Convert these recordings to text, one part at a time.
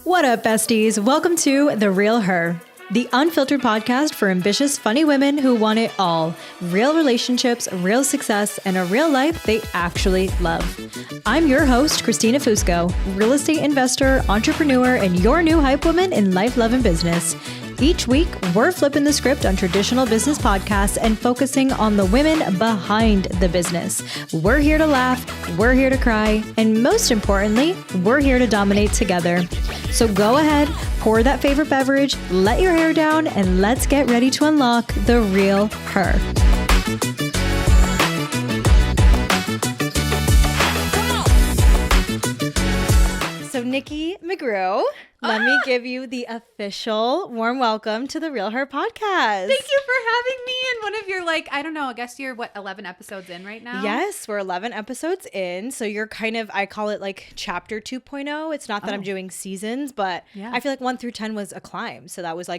What up, besties? Welcome to The Real Her, the unfiltered podcast for ambitious, funny women who want it all. Real relationships, real success, and a real life they actually love. I'm your host, Christina Fusco, real estate investor, entrepreneur, and your new hype woman in life, love, and business. Each week, we're flipping the script on traditional business podcasts and focusing on the women behind the business. We're here to laugh, we're here to cry, and most importantly, we're here to dominate together. So go ahead, pour that favorite beverage, let your hair down, and let's get ready to unlock the real her. So Nikki McGrew, let me give you the official warm welcome to the Real Her podcast. Thank you for having me in one of your, I guess you're 11 episodes in right now? Yes, we're 11 episodes in. So you're kind of, I call it like chapter 2.0. It's not that I'm doing seasons, but I feel like 1 through 10 was a climb. So that was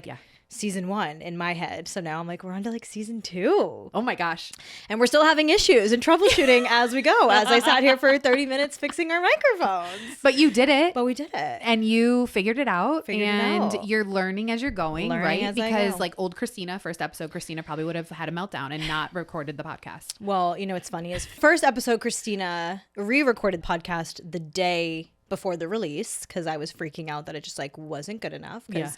season 1 in my head. So now I'm like, we're on to like season 2. Oh my gosh. And we're still having issues and troubleshooting as we go, as I sat here for 30 minutes fixing our microphones. But you did it. But we did it. And you figured it out. You're learning as you're going, right? Because like old Christina, first episode, Christina probably would have had a meltdown and not recorded the podcast. Well, you know what's funny is first episode, Christina re-recorded podcast the day before the release because I was freaking out that it just like wasn't good enough. Because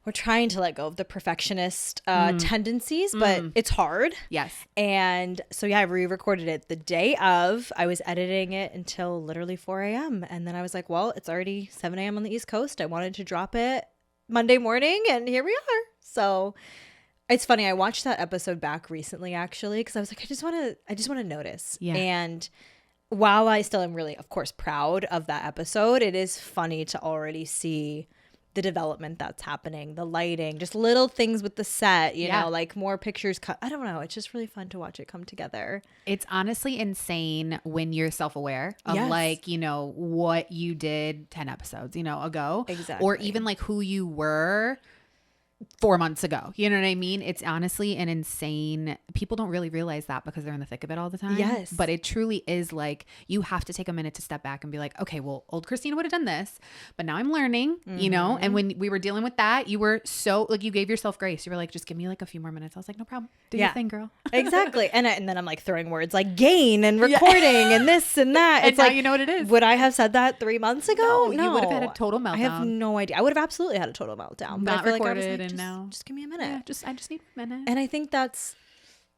we're trying to let go of the perfectionist tendencies, but it's hard. Yes. And so, I re-recorded it the day of. I was editing it until literally 4 a.m. And then I was like, well, it's already 7 a.m. on the East Coast. I wanted to drop it Monday morning, and here we are. So it's funny. I watched that episode back recently, actually, because I was like, I just want to notice. Yeah. And while I still am really, of course, proud of that episode, it is funny to already see the development that's happening, the lighting, just little things with the set, you know, like more pictures cut. I don't know. It's just really fun to watch it come together. It's honestly insane when you're self-aware of what you did 10 episodes, ago. Exactly. Or even like who you were 4 months ago. You know what I mean? It's honestly an insane, people don't really realize that because they're in the thick of it all the time. Yes. But it truly is like, you have to take a minute to step back and be like, okay, well, old Christina would have done this, but now I'm learning, and when we were dealing with that, you were so like, you gave yourself grace. You were like, just give me like a few more minutes. I was like, no problem. Do your thing, girl. Exactly. And then I'm like throwing words like gain and recording and this and that. It's like, you know what it is. Would I have said that 3 months ago? No. You would have had a total meltdown. I have no idea. I would have absolutely had a total meltdown. But Not I feel recorded like I was like, and now just give me a minute. Yeah, I just need a minute. And I think that's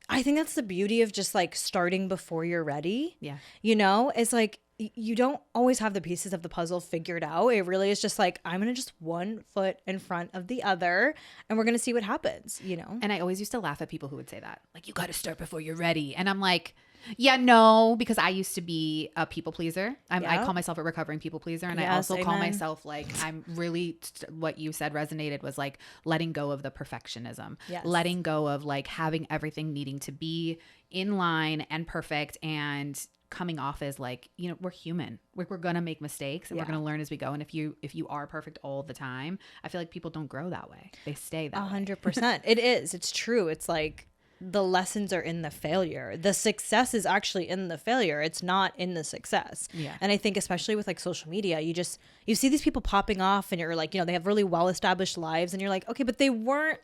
the beauty of just like starting before you're ready. Yeah. It's like you don't always have the pieces of the puzzle figured out. It really is just like, I'm going to just 1 foot in front of the other and we're going to see what happens, And I always used to laugh at people who would say that. Like, you got to start before you're ready. And I'm like, yeah, no, because I used to be a people pleaser. I call myself a recovering people pleaser. And I also call myself like, I'm really, what you said resonated was like letting go of the perfectionism, letting go of like having everything needing to be in line and perfect and coming off as like, we're human. We're going to make mistakes and we're going to learn as we go. And if you are perfect all the time, I feel like people don't grow that way. They stay that 100%. It is. It's true. It's like, the lessons are in the failure. The success is actually in the failure. It's not in the success. Yeah. And I think especially with like social media, you see these people popping off and you're like, they have really well-established lives and you're like, okay, but they weren't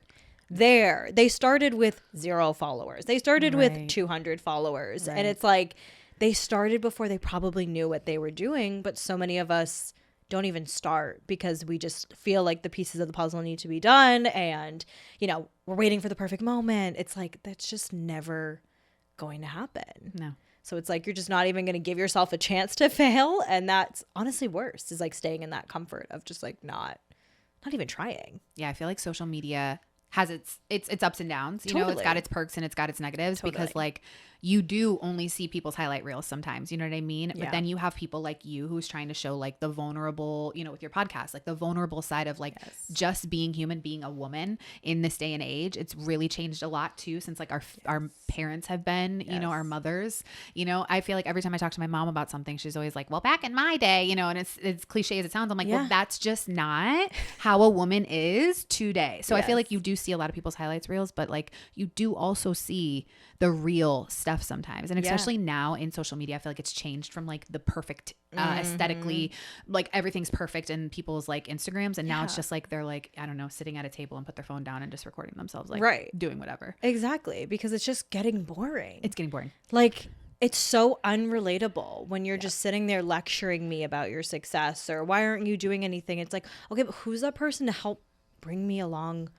there. They started with 0 followers. They started with 200 followers. And it's like, they started before they probably knew what they were doing. But so many of us don't even start because we just feel like the pieces of the puzzle need to be done and we're waiting for the perfect moment. It's like that's just never going to happen. No. So it's like you're just not even going to give yourself a chance to fail, and that's honestly worse, is like staying in that comfort of just like not even trying. Yeah, I feel like social media has its ups and downs. It's got its perks and it's got its negatives because like you do only see people's highlight reels sometimes, you know what I mean? Yeah. But then you have people like you who's trying to show like the vulnerable, with your podcast, like the vulnerable side of like just being human, being a woman in this day and age. It's really changed a lot too, since like our parents have been, our mothers, I feel like every time I talk to my mom about something, she's always like, well, back in my day, and it's cliche as it sounds. I'm like, well, that's just not how a woman is today. So I feel like you do see a lot of people's highlights reels, but like you do also see the real stuff sometimes. And especially now in social media, I feel like it's changed from like the perfect aesthetically, like everything's perfect in people's like Instagrams. And now it's just like, they're like, I don't know, sitting at a table and put their phone down and just recording themselves, like doing whatever. Exactly. Because it's just getting boring. It's getting boring. Like, it's so unrelatable when you're just sitting there lecturing me about your success or why aren't you doing anything? It's like, okay, but who's that person to help bring me along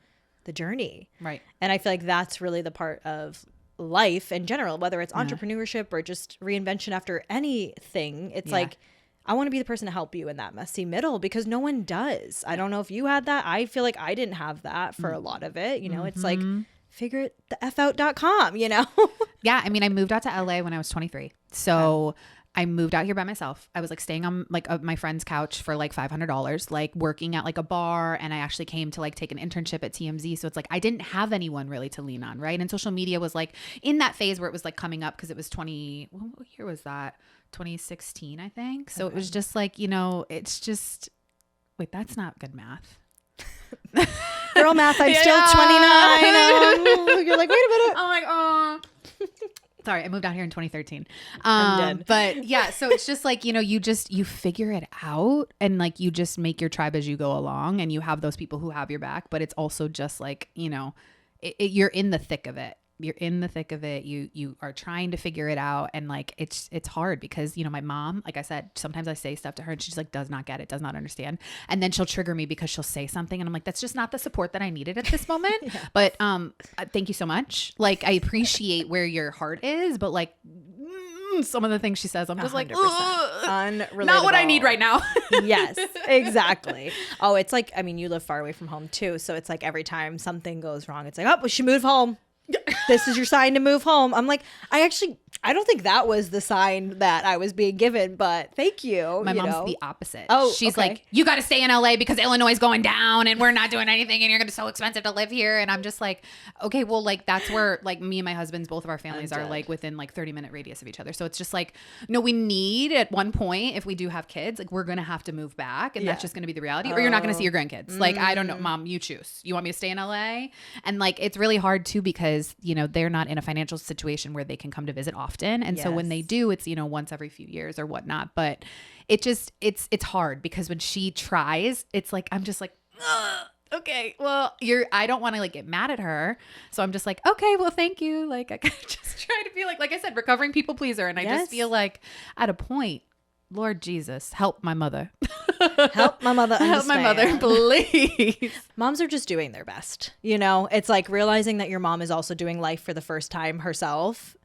the journey? Right. And I feel like that's really the part of life in general, whether it's entrepreneurship or just reinvention after anything. It's like, I want to be the person to help you in that messy middle because no one does. I don't know if you had that. I feel like I didn't have that for a lot of it. You know, it's like, figure it the F out.com, you know? Yeah. I mean, I moved out to LA when I was 23. So I moved out here by myself. I was like staying on like my friend's couch for like $500, like working at like a bar. And I actually came to like take an internship at TMZ. So it's like, I didn't have anyone really to lean on. Right. And social media was like in that phase where it was like coming up because it was what year was that? 2016, I think. So it was just like, you know, it's just, wait, that's not good math. Girl math, I'm still 29. You're like, wait a minute. I'm like, oh. Sorry, I moved out here in 2013. But yeah, so it's just like, you know, you figure it out and like you just make your tribe as you go along and you have those people who have your back. But it's also just like, you know, you're in the thick of it. You're in the thick of it. You are trying to figure it out. And like, it's hard because, you know, my mom, like I said, sometimes I say stuff to her and she's like, does not get it, does not understand. And then she'll trigger me because she'll say something. And I'm like, that's just not the support that I needed at this moment. But thank you so much. Like, I appreciate where your heart is, but like some of the things she says, I'm just like, unrelatable. Not what I need right now. Yes, exactly. Oh, it's like, I mean, you live far away from home too. So it's like every time something goes wrong, it's like, oh, we should move home. This is your sign to move home. I'm like, I don't think that was the sign that I was being given, but thank you. My mom's the opposite. Oh, she's like, you got to stay in LA because Illinois is going down and we're not doing anything and you're going to be so expensive to live here. And I'm just like, okay, well, like that's where like me and my husband's, both of our families are like within like 30-minute radius of each other. So it's just like, no, we need at one point, if we do have kids, like we're going to have to move back and that's just going to be the reality or you're not going to see your grandkids. Like, I don't know, Mom, you choose. You want me to stay in LA? And like, it's really hard too because, you know, they're not in a financial situation where they can come to visit often. And so when they do, it's, you know, once every few years or whatnot. But it just, it's hard because when she tries, it's like, I'm just like, okay, well, I don't want to like get mad at her. So I'm just like, okay, well, thank you. Like, I just try to be like I said, recovering people pleaser. And I just feel like at a point, Lord Jesus, help my mother. Help my mother understand. Help my mother, please. Moms are just doing their best. You know, it's like realizing that your mom is also doing life for the first time herself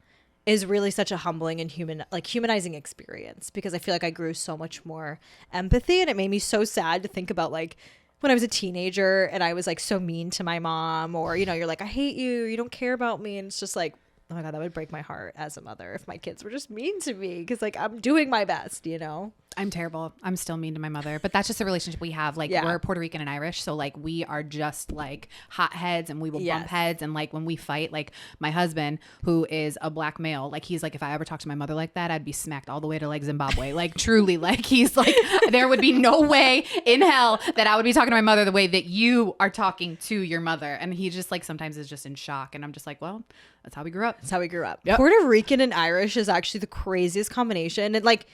is really such a humbling and humanizing experience because I feel like I grew so much more empathy and it made me so sad to think about like when I was a teenager and I was like so mean to my mom or, you know, you're like, I hate you. You don't care about me. And it's just like, oh my God, that would break my heart as a mother if my kids were just mean to me because like I'm doing my best, you know? I'm terrible. I'm still mean to my mother, but that's just a relationship we have. Like we're Puerto Rican and Irish. So like we are just like hot heads and we will bump heads. And like when we fight, like my husband, who is a black male, like he's like, if I ever talk to my mother like that, I'd be smacked all the way to like Zimbabwe. Like truly, like he's like, there would be no way in hell that I would be talking to my mother the way that you are talking to your mother. And he just like sometimes is just in shock. And I'm just like, well, that's how we grew up. That's how we grew up. Yep. Puerto Rican and Irish is actually the craziest combination. And like,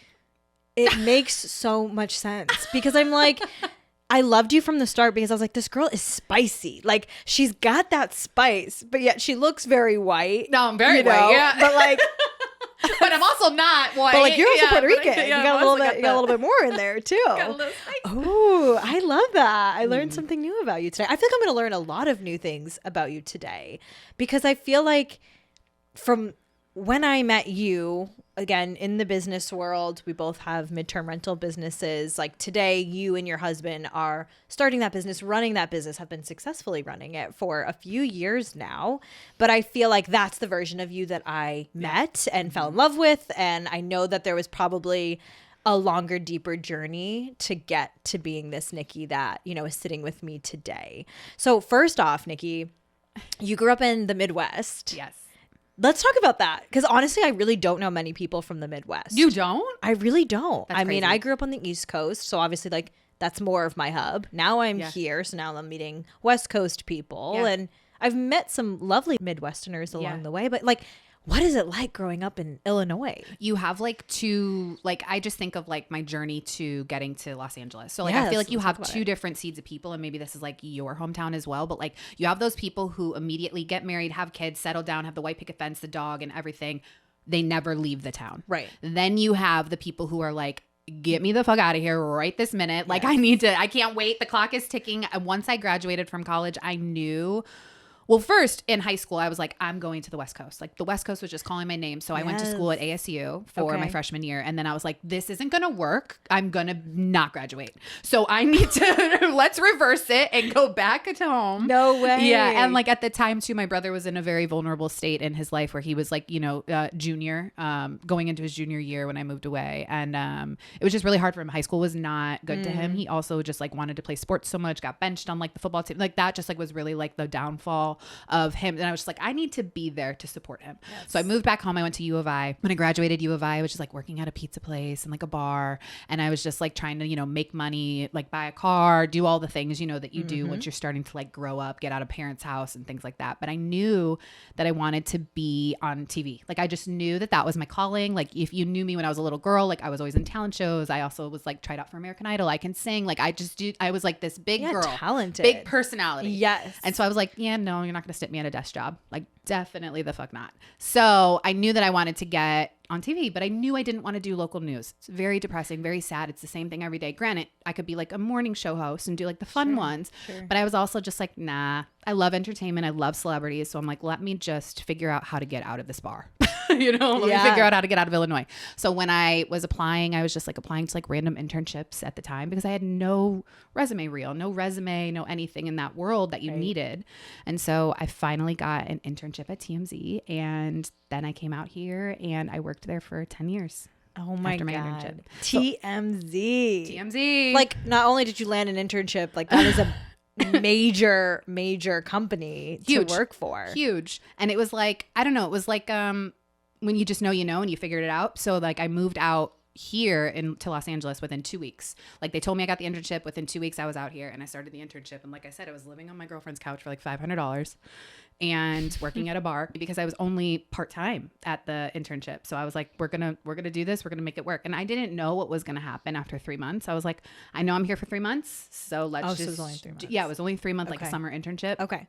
it makes so much sense because I'm like, I loved you from the start because I was like, this girl is spicy. Like she's got that spice, but yet she looks very white. No, I'm very white. Yeah. But like, but I'm also not white. But like you're also Puerto Rican. You got a little bit more in there too. Oh, I love that. I learned something new about you today. I feel like I'm going to learn a lot of new things about you today because I feel like from when I met you, again, in the business world, we both have midterm rental businesses. Like today, you and your husband are starting that business, running that business, have been successfully running it for a few years now. But I feel like that's the version of you that I met and fell in love with. And I know that there was probably a longer, deeper journey to get to being this Nikki that, you know, is sitting with me today. So first off, Nikki, you grew up in the Midwest. Yes. Let's talk about that because honestly, I really don't know many people from the Midwest. You don't? I really don't. That's I mean, crazy. I grew up on the East Coast, so obviously like that's more of my hub. Now I'm here. So now I'm meeting West Coast people and I've met some lovely Midwesterners along the way, but like, what is it like growing up in Illinois? You have like two, like I just think of like my journey to getting to Los Angeles. So like I feel like you have two different seeds of people, and maybe this is like your hometown as well. But like you have those people who immediately get married, have kids, settle down, have the white picket fence, the dog and everything. They never leave the town. Right. Then you have the people who are like, get me the fuck out of here right this minute. Like I can't wait. The clock is ticking. And once I graduated from college, I knew. Well, first in high school, I was like, I'm going to the West Coast. Like the West Coast was just calling my name. So I went to school at ASU for my freshman year. And then I was like, this isn't going to work. I'm going to not graduate. So I need to, let's reverse it and go back to home. No way. Yeah. And like at the time too, my brother was in a very vulnerable state in his life where he was like, you know, junior, going into his junior year when I moved away. And it was just really hard for him. High school was not good to him. He also just like wanted to play sports so much, got benched on like the football team. Like that just like was really like the downfall of him. And I was just like, I need to be there to support him. Yes. So I moved back home. I went to U of I. When I graduated U of I was just like working at a pizza place and like a bar. And I was just like trying to, you know, make money, like buy a car, do all the things, you know, that you do once you're starting to like grow up, get out of parents' house and things like that. But I knew that I wanted to be on TV. Like I just knew that that was my calling. Like if you knew me when I was a little girl, like I was always in talent shows. I also was like tried out for American Idol. I can sing. Like I was like this big girl, talented, big personality. Yes. And so I was like, yeah, no, you're not going to stick me at a desk job. Like definitely the fuck not. So I knew that I wanted to get on TV, but I knew I didn't want to do local news. It's very depressing, very sad. It's the same thing every day. Granted, I could be like a morning show host and do like the fun ones, but I was also just like, nah, I love entertainment. I love celebrities. So I'm like, let me just figure out how to get out of this bar. You know, let me figure out how to get out of Illinois. So when I was applying, I was just like applying to like random internships at the time because I had no resume reel, no resume, no anything in that world that you needed. And so I finally got an internship at TMZ, and then I came out here and I worked there for 10 years. Oh my God. Internship. TMZ. TMZ. Like not only did you land an internship, like that is a major company to work for. Huge. And it was like, I don't know, it was like when you just know, you know, and you figured it out. So like I moved out here to Los Angeles within 2 weeks. Like they told me I got the internship. Within 2 weeks I was out here and I started the internship. And like I said, I was living on my girlfriend's couch for like $500 and working at a bar because I was only part-time at the internship. So I was like, we're gonna do this. We're gonna make it work. And I didn't know what was gonna happen after 3 months. I was like, I know I'm here for 3 months. So let's just, so it was only 3 months. Yeah, it was only 3 months, like a summer internship. Okay.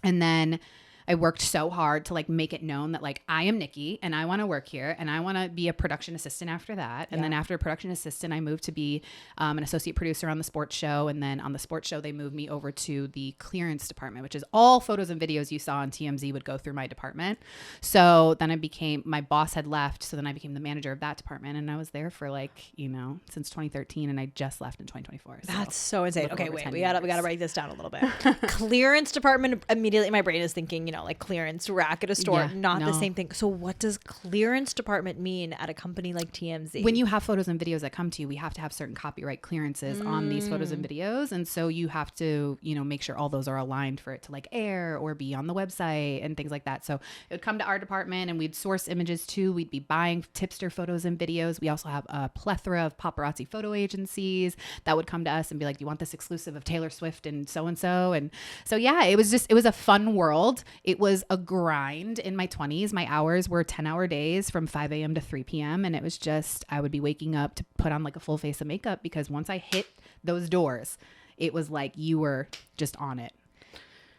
And then I worked so hard to like make it known that like I am Nikki and I want to work here and I want to be a production assistant after that. And then after a production assistant, I moved to be an associate producer on the sports show. And then on the sports show, they moved me over to the clearance department, which is all photos and videos you saw on TMZ would go through my department. So then my boss had left. So then I became the manager of that department. And I was there for like, you know, since 2013 and I just left in 2024. So that's so insane. Okay, wait, we gotta write this down a little bit. Clearance department, immediately my brain is thinking, you know, like clearance rack at a store, the same thing. So what does clearance department mean at a company like TMZ? When you have photos and videos that come to you, we have to have certain copyright clearances on these photos and videos. And so you have to, you know, make sure all those are aligned for it to like air or be on the website and things like that. So it would come to our department and we'd source images too. We'd be buying tipster photos and videos. We also have a plethora of paparazzi photo agencies that would come to us and be like, do you want this exclusive of Taylor Swift and so-and-so? And so, yeah, it was a fun world. It was a grind in my 20s. My hours were 10-hour days from 5 a.m. to 3 p.m. And it was just, I would be waking up to put on like a full face of makeup because once I hit those doors, it was like you were just on it.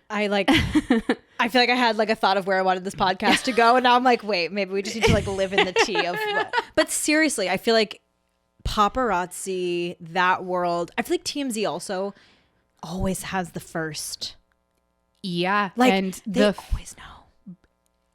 I feel like I had like a thought of where I wanted this podcast to go. And now I'm like, wait, maybe we just need to like live in the tea of what. But seriously, I feel like paparazzi, that world, I feel like TMZ also always has the first. Yeah. Like and they always know.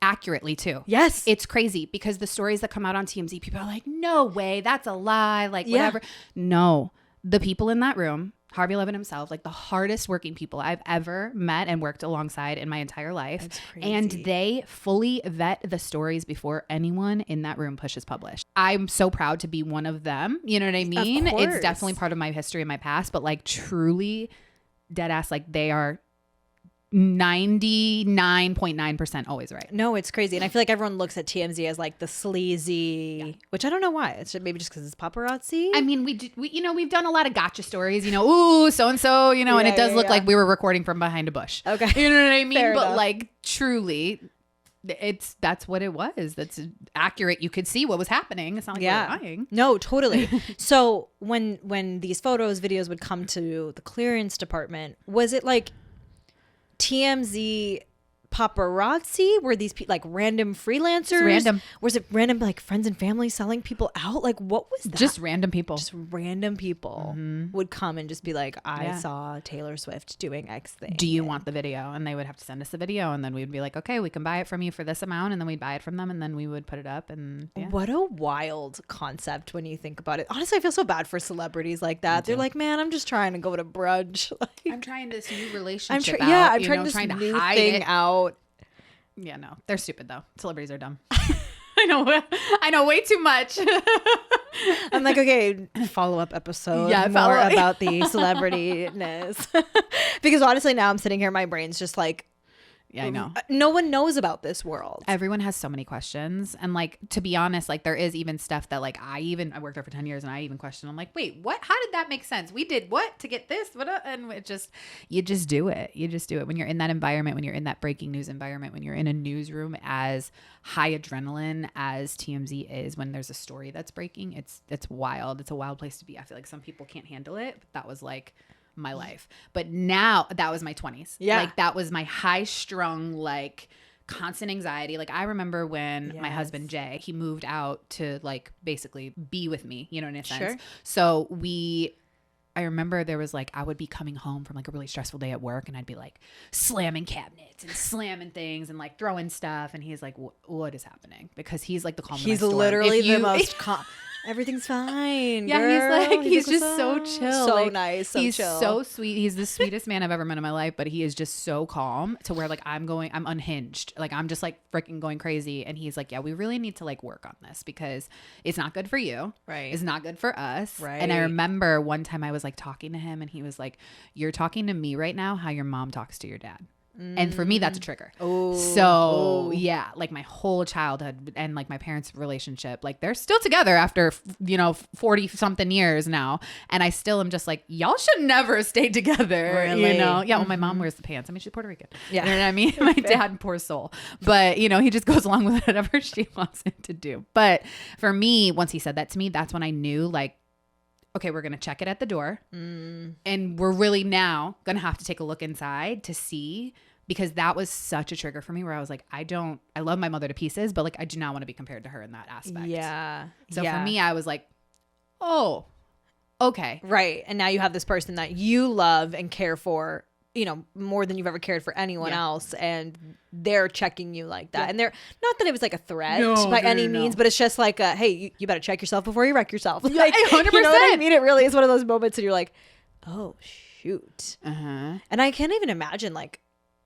Accurately too. Yes. It's crazy because the stories that come out on TMZ, people are like, no way, that's a lie. Like whatever. No, the people in that room, Harvey Levin himself, like the hardest working people I've ever met and worked alongside in my entire life. That's crazy. And they fully vet the stories before anyone in that room pushes publish. I'm so proud to be one of them. You know what I mean? Of course. It's definitely part of my history and my past, but like truly dead ass, like they are 99.9% always right. No, it's crazy. And I feel like everyone looks at TMZ as like the sleazy, which I don't know why. It's maybe just because it's paparazzi. I mean, we we've done a lot of gotcha stories, ooh, so-and-so, and it does look like we were recording from behind a bush. Okay. You know what I mean? Fair but enough. like truly, that's what it was. That's accurate. You could see what was happening. It's not like we're lying. No, totally. So when these photos, videos would come to the clearance department, was it like TMZ paparazzi? Were these like random freelancers? It's random. Was it random like friends and family selling people out? Like what was that? Just random people. Just random people would come and just be like, I saw Taylor Swift doing X thing. Do you want the video? And they would have to send us the video, and then we'd be like, okay, we can buy it from you for this amount, and then we'd buy it from them, and then we would put it up. And what a wild concept when you think about it. Honestly, I feel so bad for celebrities like that. They're like, man, I'm just trying to go to brunch. Like, I'm trying this new relationship out. I'm trying this new hide thing it out. Yeah, no, they're stupid though. Celebrities are dumb. I know way too much. I'm like, okay, follow-up episode. More about the celebrity-ness. Because honestly, now I'm sitting here, my brain's just like, yeah, I know. No one knows about this world. Everyone has so many questions. And like, to be honest, like there is even stuff that like I worked there for 10 years and I even question. I'm like, wait, what? How did that make sense? We did what to get this? What? And you just do it. You just do it when you're in that environment, when you're in that breaking news environment, when you're in a newsroom as high adrenaline as TMZ is, when there's a story that's breaking. It's wild. It's a wild place to be. I feel like some people can't handle it. But that was like my life. But now that was my 20s. Yeah. Like that was my high strung, like constant anxiety. Like I remember when my husband Jay, he moved out to like basically be with me, in a sense. Sure. So I remember there was like, I would be coming home from like a really stressful day at work and I'd be like slamming cabinets and slamming things and like throwing stuff. And he's like, what is happening? Because he's like the calm. He's literally the most calm. Everything's fine. Yeah, girl. he's just so chill. So like, nice. So he's chill. so sweet. He's the sweetest man I've ever met in my life, but he is just so calm to where like I'm unhinged. Like I'm just like freaking going crazy. And he's like, yeah, we really need to like work on this because it's not good for you. Right. It's not good for us. Right. And I remember one time I was like talking to him and he was like, you're talking to me right now how your mom talks to your dad. And for me, that's a trigger. So yeah, like my whole childhood and like my parents' relationship, like they're still together after, 40 something years now. And I still am just like, y'all should never stay together. Really? Yeah. Well, my mom wears the pants. I mean, she's Puerto Rican. Yeah. You know what I mean? My dad, poor soul. But he just goes along with whatever she wants him to do. But for me, once he said that to me, that's when I knew like, okay, we're going to check it at the door. And we're really now going to have to take a look inside to see, because that was such a trigger for me where I was like, I love my mother to pieces, but like, I do not want to be compared to her in that aspect. Yeah. So for me, I was like, oh, okay. Right. And now you have this person that you love and care for, more than you've ever cared for anyone else. And they're checking you like that. And they're not that it was like a threat by any means, but it's just like, hey, you better check yourself before you wreck yourself. Like, 100%. You know what I mean? It really is one of those moments and you're like, oh, shoot. Uh-huh. And I can't even imagine like,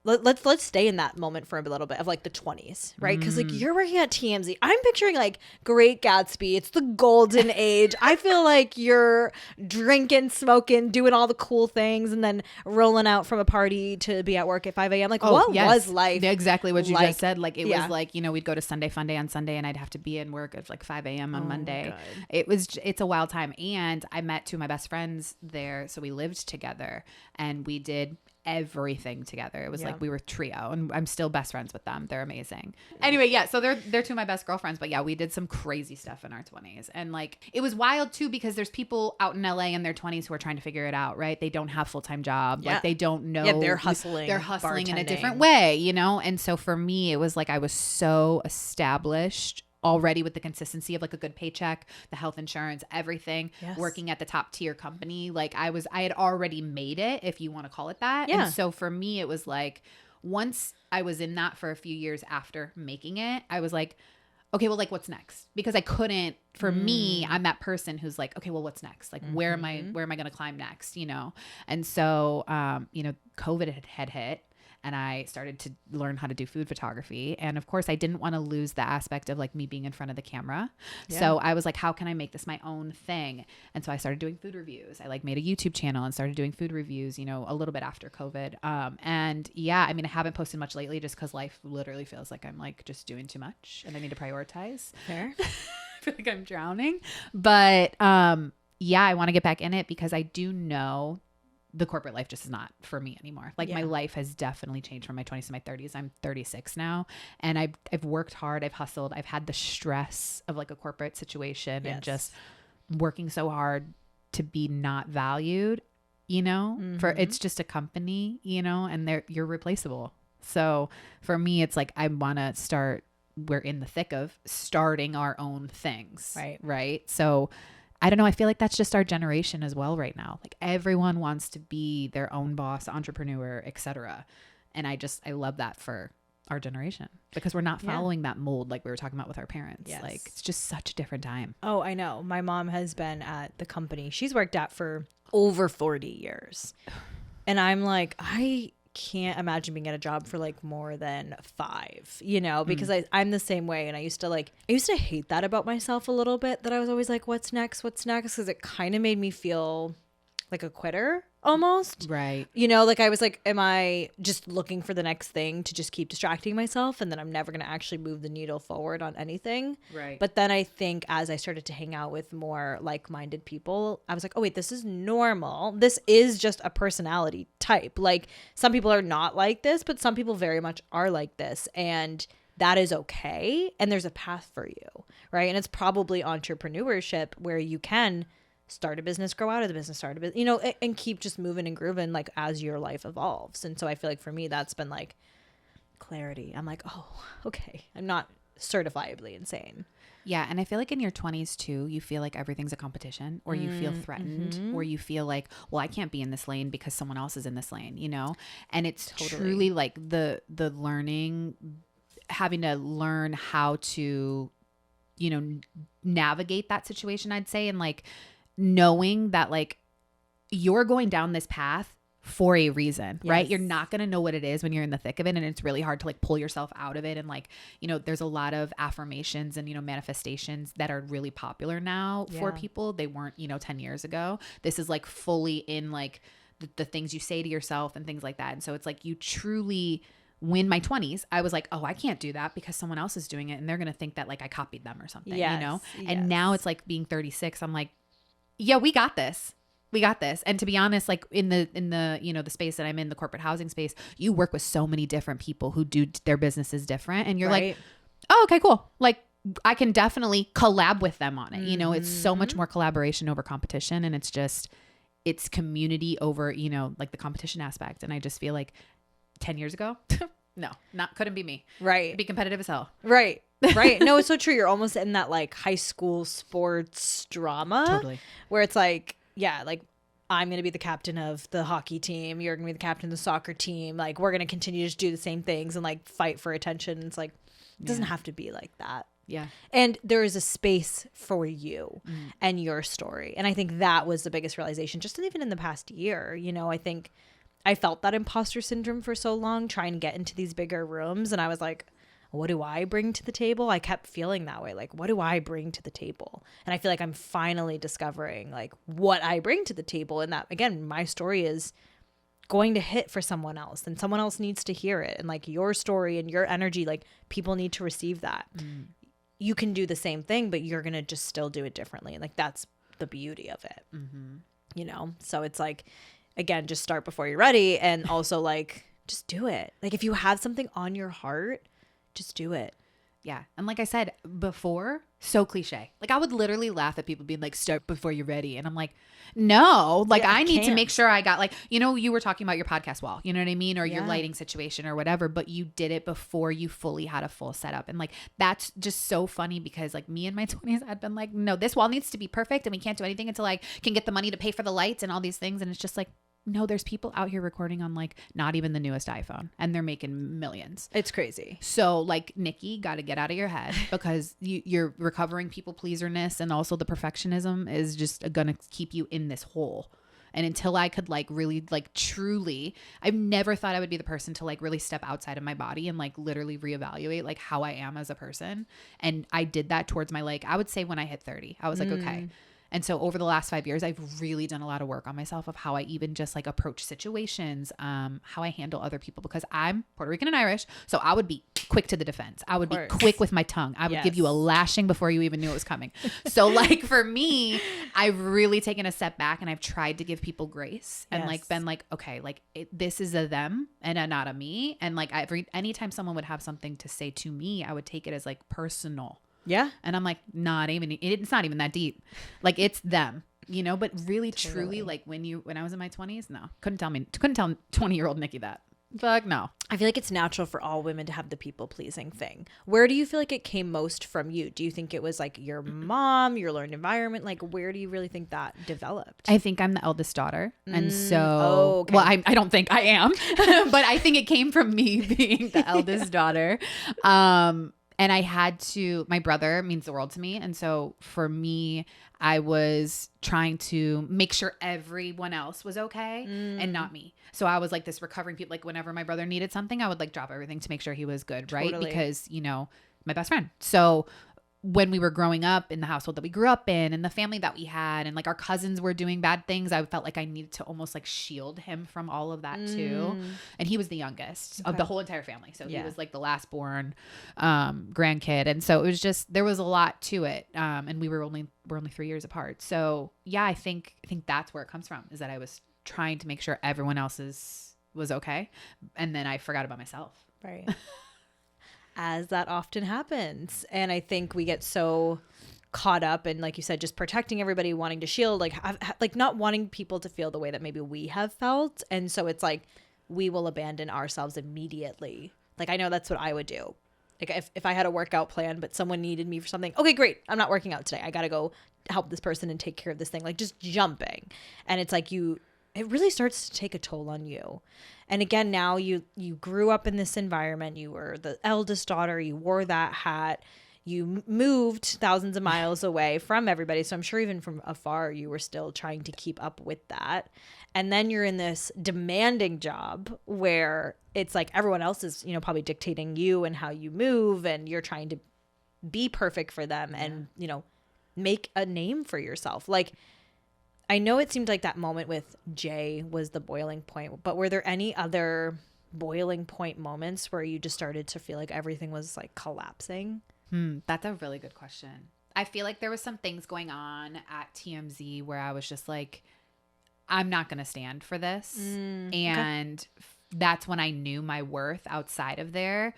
let's stay in that moment for a little bit of like the 20s, right? Because like you're working at TMZ. I'm picturing like Great Gatsby. It's the golden age. I feel like you're drinking, smoking, doing all the cool things, and then rolling out from a party to be at work at 5 a.m. Like was life? Exactly what you just said. Like it was like, we'd go to Sunday Fun Day on Sunday and I'd have to be in work at like 5 a.m. on Monday. It's a wild time. And I met two of my best friends there. So we lived together and we did everything together. It was like we were a trio, and I'm still best friends with them. They're amazing. Anyway, so they're two of my best girlfriends, but we did some crazy stuff in our 20s. And like it was wild too, because there's people out in LA in their 20s who are trying to figure it out, right? They don't have full-time job. Like they don't know. Yeah, they're hustling in a different way, And so for me, it was like I was so established already with the consistency of like a good paycheck, the health insurance, everything, working at the top tier company. Like I had already made it, if you want to call it that. Yeah. And so for me, it was like, once I was in that for a few years after making it, I was like, okay, well, like what's next? Because I couldn't, for me, I'm that person who's like, okay, well, what's next? Like, where am I going to climb next? And so, COVID had hit. and I started to learn how to do food photography. And of course I didn't want to lose the aspect of like me being in front of the camera. Yeah. So I was like, how can I make this my own thing? And so I started doing food reviews. I like made a YouTube channel and started doing food reviews, you know, a little bit after COVID. And yeah, I mean, I haven't posted much lately just because life literally feels like I'm like just doing too much and I need to prioritize. Fair. I feel like I'm drowning. But yeah, I want to get back in it because I do know the corporate life just is not for me anymore. Like my life has definitely changed from my 20s to my 30s. I'm 36 now and I've worked hard. I've hustled. I've had the stress of like a corporate situation and just working so hard to be not valued, you know, for it's just a company, you know, and you're replaceable. So for me, it's like, I want to we're in the thick of starting our own things. Right. So I don't know. I feel like that's just our generation as well right now. Like everyone wants to be their own boss, entrepreneur, etc. And I love that for our generation because we're not following that mold like we were talking about with our parents. Yes. Like it's just such a different time. Oh, I know. My mom has been at the company she's worked at for over 40 years. And I'm like, I can't imagine being at a job for like more than 5, you know, because I'm the same way. And I used to hate that about myself a little bit, that I was always like, what's next? Because it kind of made me feel like a quitter almost. Right. You know, like I was like, am I just looking for the next thing to just keep distracting myself? And then I'm never going to actually move the needle forward on anything. Right. But then I think as I started to hang out with more like-minded people, I was like, oh wait, this is normal. This is just a personality type. Like some people are not like this, but some people very much are like this. And that is okay. And there's a path for you. Right. And it's probably entrepreneurship where you can start a business, grow out of the business, start a business, you know, and keep just moving and grooving like as your life evolves. And so I feel like for me, that's been like clarity. I'm like, oh, okay. I'm not certifiably insane. Yeah. And I feel like in your 20s too, you feel like everything's a competition or you feel threatened or you feel like, well, I can't be in this lane because someone else is in this lane, you know? And it's truly like the learning, having to learn how to, you know, navigate that situation, I'd say. And like, knowing that like you're going down this path for a reason, right? You're not going to know what it is when you're in the thick of it. And it's really hard to like pull yourself out of it. And like, you know, there's a lot of affirmations and, you know, manifestations that are really popular now for people. They weren't, you know, 10 years ago. This is like fully in like the things you say to yourself and things like that. And so it's like you truly, when my 20s, I was like, oh, I can't do that because someone else is doing it. And they're going to think that like I copied them or something, you know? And now it's like being 36, I'm like, yeah, we got this. And to be honest, like in the, you know, the space that I'm in, the corporate housing space, you work with so many different people who do their businesses different. And you're like, oh, okay, cool. Like I can definitely collab with them on it. You know, it's so much more collaboration over competition. And it's community over, you know, like the competition aspect. And I just feel like 10 years ago, no, couldn't be me. Right. It'd be competitive as hell. Right. Right. No, it's so true. You're almost in that like high school sports drama. Totally. Where it's like, yeah, like I'm going to be the captain of the hockey team. You're going to be the captain of the soccer team. Like we're going to continue to do the same things and like fight for attention. It's like, it doesn't have to be like that. Yeah. And there is a space for you and your story. And I think that was the biggest realization just even in the past year. You know, I think I felt that imposter syndrome for so long trying to get into these bigger rooms. And I was like, what do I bring to the table? I kept feeling that way. Like, what do I bring to the table? And I feel like I'm finally discovering like what I bring to the table. And that, again, my story is going to hit for someone else and someone else needs to hear it. And like your story and your energy, like people need to receive that. You can do the same thing, but you're going to just still do it differently. And like, that's the beauty of it, you know? So it's like, again, just start before you're ready. And also like, just do it. Like if you have something on your heart, just do it. Yeah. And like I said before, so cliche. Like I would literally laugh at people being like, start before you're ready. And I'm like, no, like I need to make sure I got like, you know, you were talking about your podcast wall, you know what I mean? Or your lighting situation or whatever, but you did it before you fully had a full setup. And like, that's just so funny because like me in my 20s, I'd been like, no, this wall needs to be perfect and we can't do anything until I can get the money to pay for the lights and all these things. And it's just like, no, there's people out here recording on like not even the newest iPhone and they're making millions. It's crazy. So like Nikki, got to get out of your head because you're recovering people pleaserness and also the perfectionism is just going to keep you in this hole. And until I could like really like truly, I've never thought I would be the person to like really step outside of my body and like literally reevaluate like how I am as a person. And I did that towards my, like, I would say when I hit 30, I was like, okay. And so over the last 5 years, I've really done a lot of work on myself of how I even just like approach situations, how I handle other people, because I'm Puerto Rican and Irish. So I would be quick to the defense. I would be quick with my tongue. I would give you a lashing before you even knew it was coming. So like for me, I've really taken a step back and I've tried to give people grace and like been like, okay, like this is a them and a not a me. And like anytime someone would have something to say to me, I would take it as like personal. Yeah. And I'm like, it's not even that deep. Like it's them, you know, but really truly like when I was in my 20s, no, couldn't tell 20-year-old Nikki that. Fuck no. I feel like it's natural for all women to have the people pleasing thing. Where do you feel like it came most from you? Do you think it was like your mom, your learned environment? Like where do you really think that developed? I think I'm the eldest daughter. And so, well, I don't think I am, but I think it came from me being the eldest daughter. And I had to, my brother means the world to me. And so for me, I was trying to make sure everyone else was okay and not me. So I was like this recovering people. Like whenever my brother needed something, I would like drop everything to make sure he was good. Right. Totally. Because, you know, my best friend. So when we were growing up in the household that we grew up in and the family that we had and like our cousins were doing bad things, I felt like I needed to almost like shield him from all of that too. And he was the youngest of the whole entire family. So he was like the last born grandkid. And so it was just, there was a lot to it. And we're only 3 years apart. So yeah, I think that's where it comes from, is that I was trying to make sure everyone else's was okay. And then I forgot about myself. Right. As that often happens. And I think we get so caught up in, like you said, just protecting everybody, wanting to shield, like not wanting people to feel the way that maybe we have felt. And so it's like, we will abandon ourselves immediately. Like, I know that's what I would do. Like if I had a workout plan, but someone needed me for something, okay, great. I'm not working out today. I got to go help this person and take care of this thing. Like just jumping. And it's like it really starts to take a toll on you. And again, now you grew up in this environment. You were the eldest daughter. You wore that hat. You moved thousands of miles away from everybody. So I'm sure even from afar, you were still trying to keep up with that. And then you're in this demanding job where it's like everyone else is, you know, probably dictating you and how you move, and you're trying to be perfect for them and, you know, make a name for yourself. Like, I know it seemed like that moment with Jay was the boiling point, but were there any other boiling point moments where you just started to feel like everything was like collapsing? That's a really good question. I feel like there was some things going on at TMZ where I was just like, I'm not going to stand for this. And that's when I knew my worth outside of there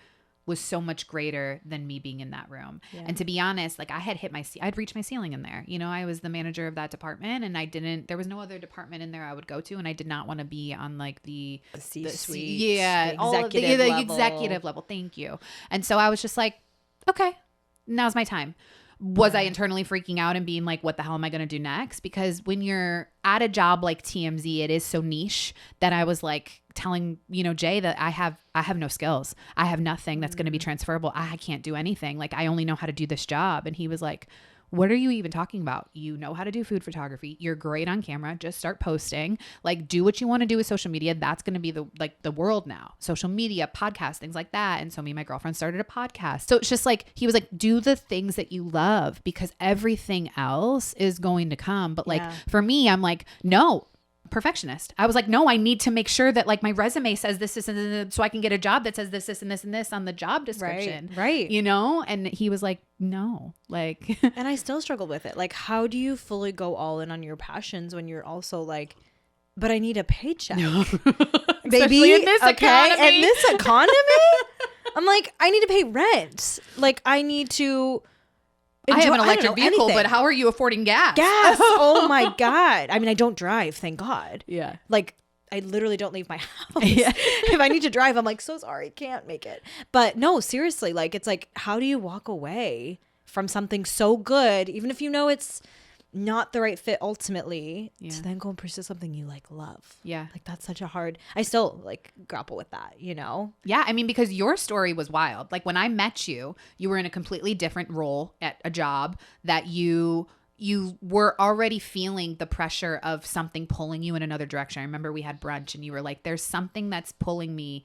was so much greater than me being in that room. Yeah. And to be honest, like I had I'd reached my ceiling in there. You know, I was the manager of that department, and there was no other department in there I would go to. And I did not want to be on like the C-suite. The executive level. Thank you. And so I was just like, okay, now's my time. Was I internally freaking out and being like, what the hell am I going to do next? Because when you're at a job like TMZ, it is so niche that I was like telling, you know, Jay that I have no skills. I have nothing that's going to be transferable. I can't do anything. Like I only know how to do this job. And he was like, what are you even talking about? You know how to do food photography. You're great on camera. Just start posting. Like do what you want to do with social media. That's going to be the world now. Social media, podcasts, things like that. And so me and my girlfriend started a podcast. So it's just like, he was like, do the things that you love because everything else is going to come. But like for me, I'm like, no. Perfectionist. I was like, no, I need to make sure that like my resume says this, and so I can get a job that says this, and this, and this on the job description. Right. You know? And he was like, no, like, and I still struggle with it. Like, how do you fully go all in on your passions when you're also like, but I need a paycheck, baby. In this economy. In this economy, I'm like, I need to pay rent. Like, I need to. I have an electric vehicle, but how are you affording gas? Oh my God. I mean, I don't drive, thank God. Yeah. Like, I literally don't leave my house. Yeah. If I need to drive, I'm like, so sorry, can't make it. But no, seriously, like, it's like, how do you walk away from something so good, even if you know it's not the right fit ultimately, to then go and pursue something you like love? Yeah. Like that's such a hard, I still like grapple with that, you know? Yeah. I mean, because your story was wild. Like when I met you, you were in a completely different role at a job that you you were already feeling the pressure of something pulling you in another direction. I remember we had brunch and you were like, there's something that's pulling me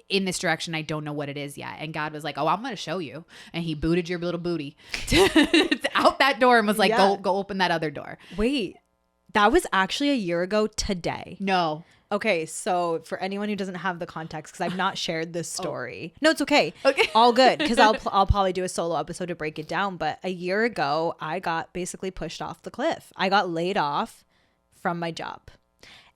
in this direction. I don't know what it is yet. And God was like, oh, I'm going to show you. And he booted your little booty out that door and was like, go open that other door. Wait, that was actually a year ago today. No. Okay, so for anyone who doesn't have the context, because I've not shared this story. No, it's okay. Okay. All good, because I'll probably do a solo episode to break it down. But a year ago, I got basically pushed off the cliff. I got laid off from my job.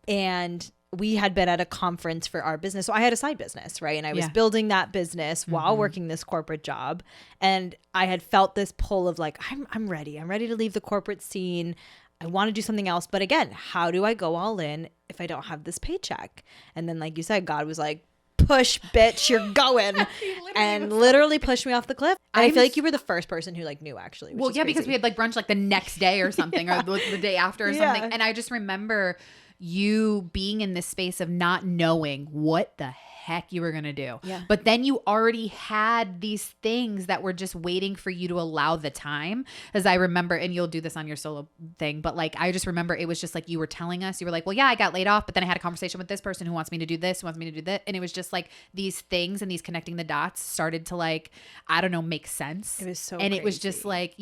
And we had been at a conference for our business. So I had a side business, right? And I was building that business while working this corporate job. And I had felt this pull of like, I'm ready. I'm ready to leave the corporate scene. I want to do something else. But again, how do I go all in if I don't have this paycheck? And then, like you said, God was like, push, bitch, you're going. literally pushed me off the cliff. And I feel like you were the first person who like knew actually. Well, yeah, because we had like brunch like the next day or something or the day after or something. And I just remember you being in this space of not knowing what the heck you were going to do. Yeah. But then you already had these things that were just waiting for you to allow the time. As I remember, and you'll do this on your solo thing, but like, I just remember it was just like, you were telling us, you were like, well, yeah, I got laid off, but then I had a conversation with this person who wants me to do this, who wants me to do that. And it was just like these things and these connecting the dots started to like, I don't know, make sense. It was so And crazy. It was just like,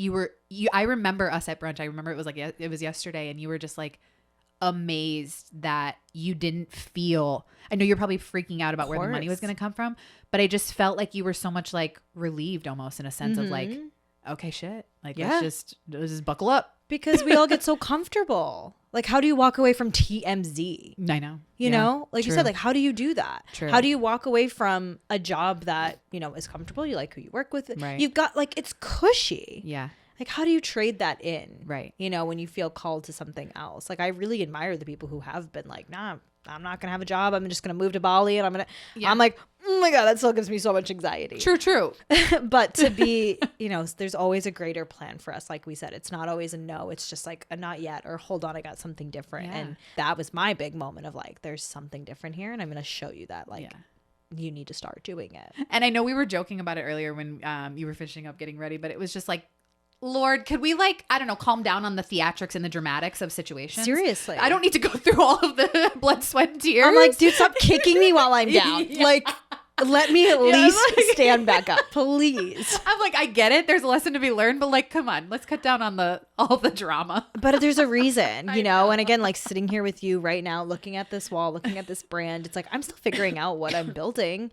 I remember us at brunch. I remember it was like, it was yesterday and you were just like, amazed that you didn't feel, I know you're probably freaking out about where the money was going to come from, but I just felt like you were so much like relieved almost in a sense of like, okay, shit, like let's just buckle up. Because we all get so comfortable. Like, how do you walk away from TMZ? I know. You know, like you said, like, how do you do that? True. How do you walk away from a job that, you know, is comfortable? You like who you work with. Right. You've got like, it's cushy. Yeah. Like, how do you trade that in? Right. You know, when you feel called to something else. Like, I really admire the people who have been like, nah, I'm not going to have a job. I'm just going to move to Bali and I'm like, oh my God, that still gives me so much anxiety. True. But to be, you know, there's always a greater plan for us. Like we said, it's not always a no. It's just like a not yet or hold on, I got something different. Yeah. And that was my big moment of like, there's something different here. And I'm going to show you that like, you need to start doing it. And I know we were joking about it earlier when you were finishing up getting ready, but it was just like, Lord, could we like, I don't know, calm down on the theatrics and the dramatics of situations? Seriously. I don't need to go through all of the blood, sweat, and tears. I'm like, dude, stop kicking me while I'm down. Like, let me at least stand back up, please. I'm like, I get it. There's a lesson to be learned, but like, come on, let's cut down on all the drama. But there's a reason, you know? And again, like sitting here with you right now, looking at this wall, looking at this brand, it's like, I'm still figuring out what I'm building.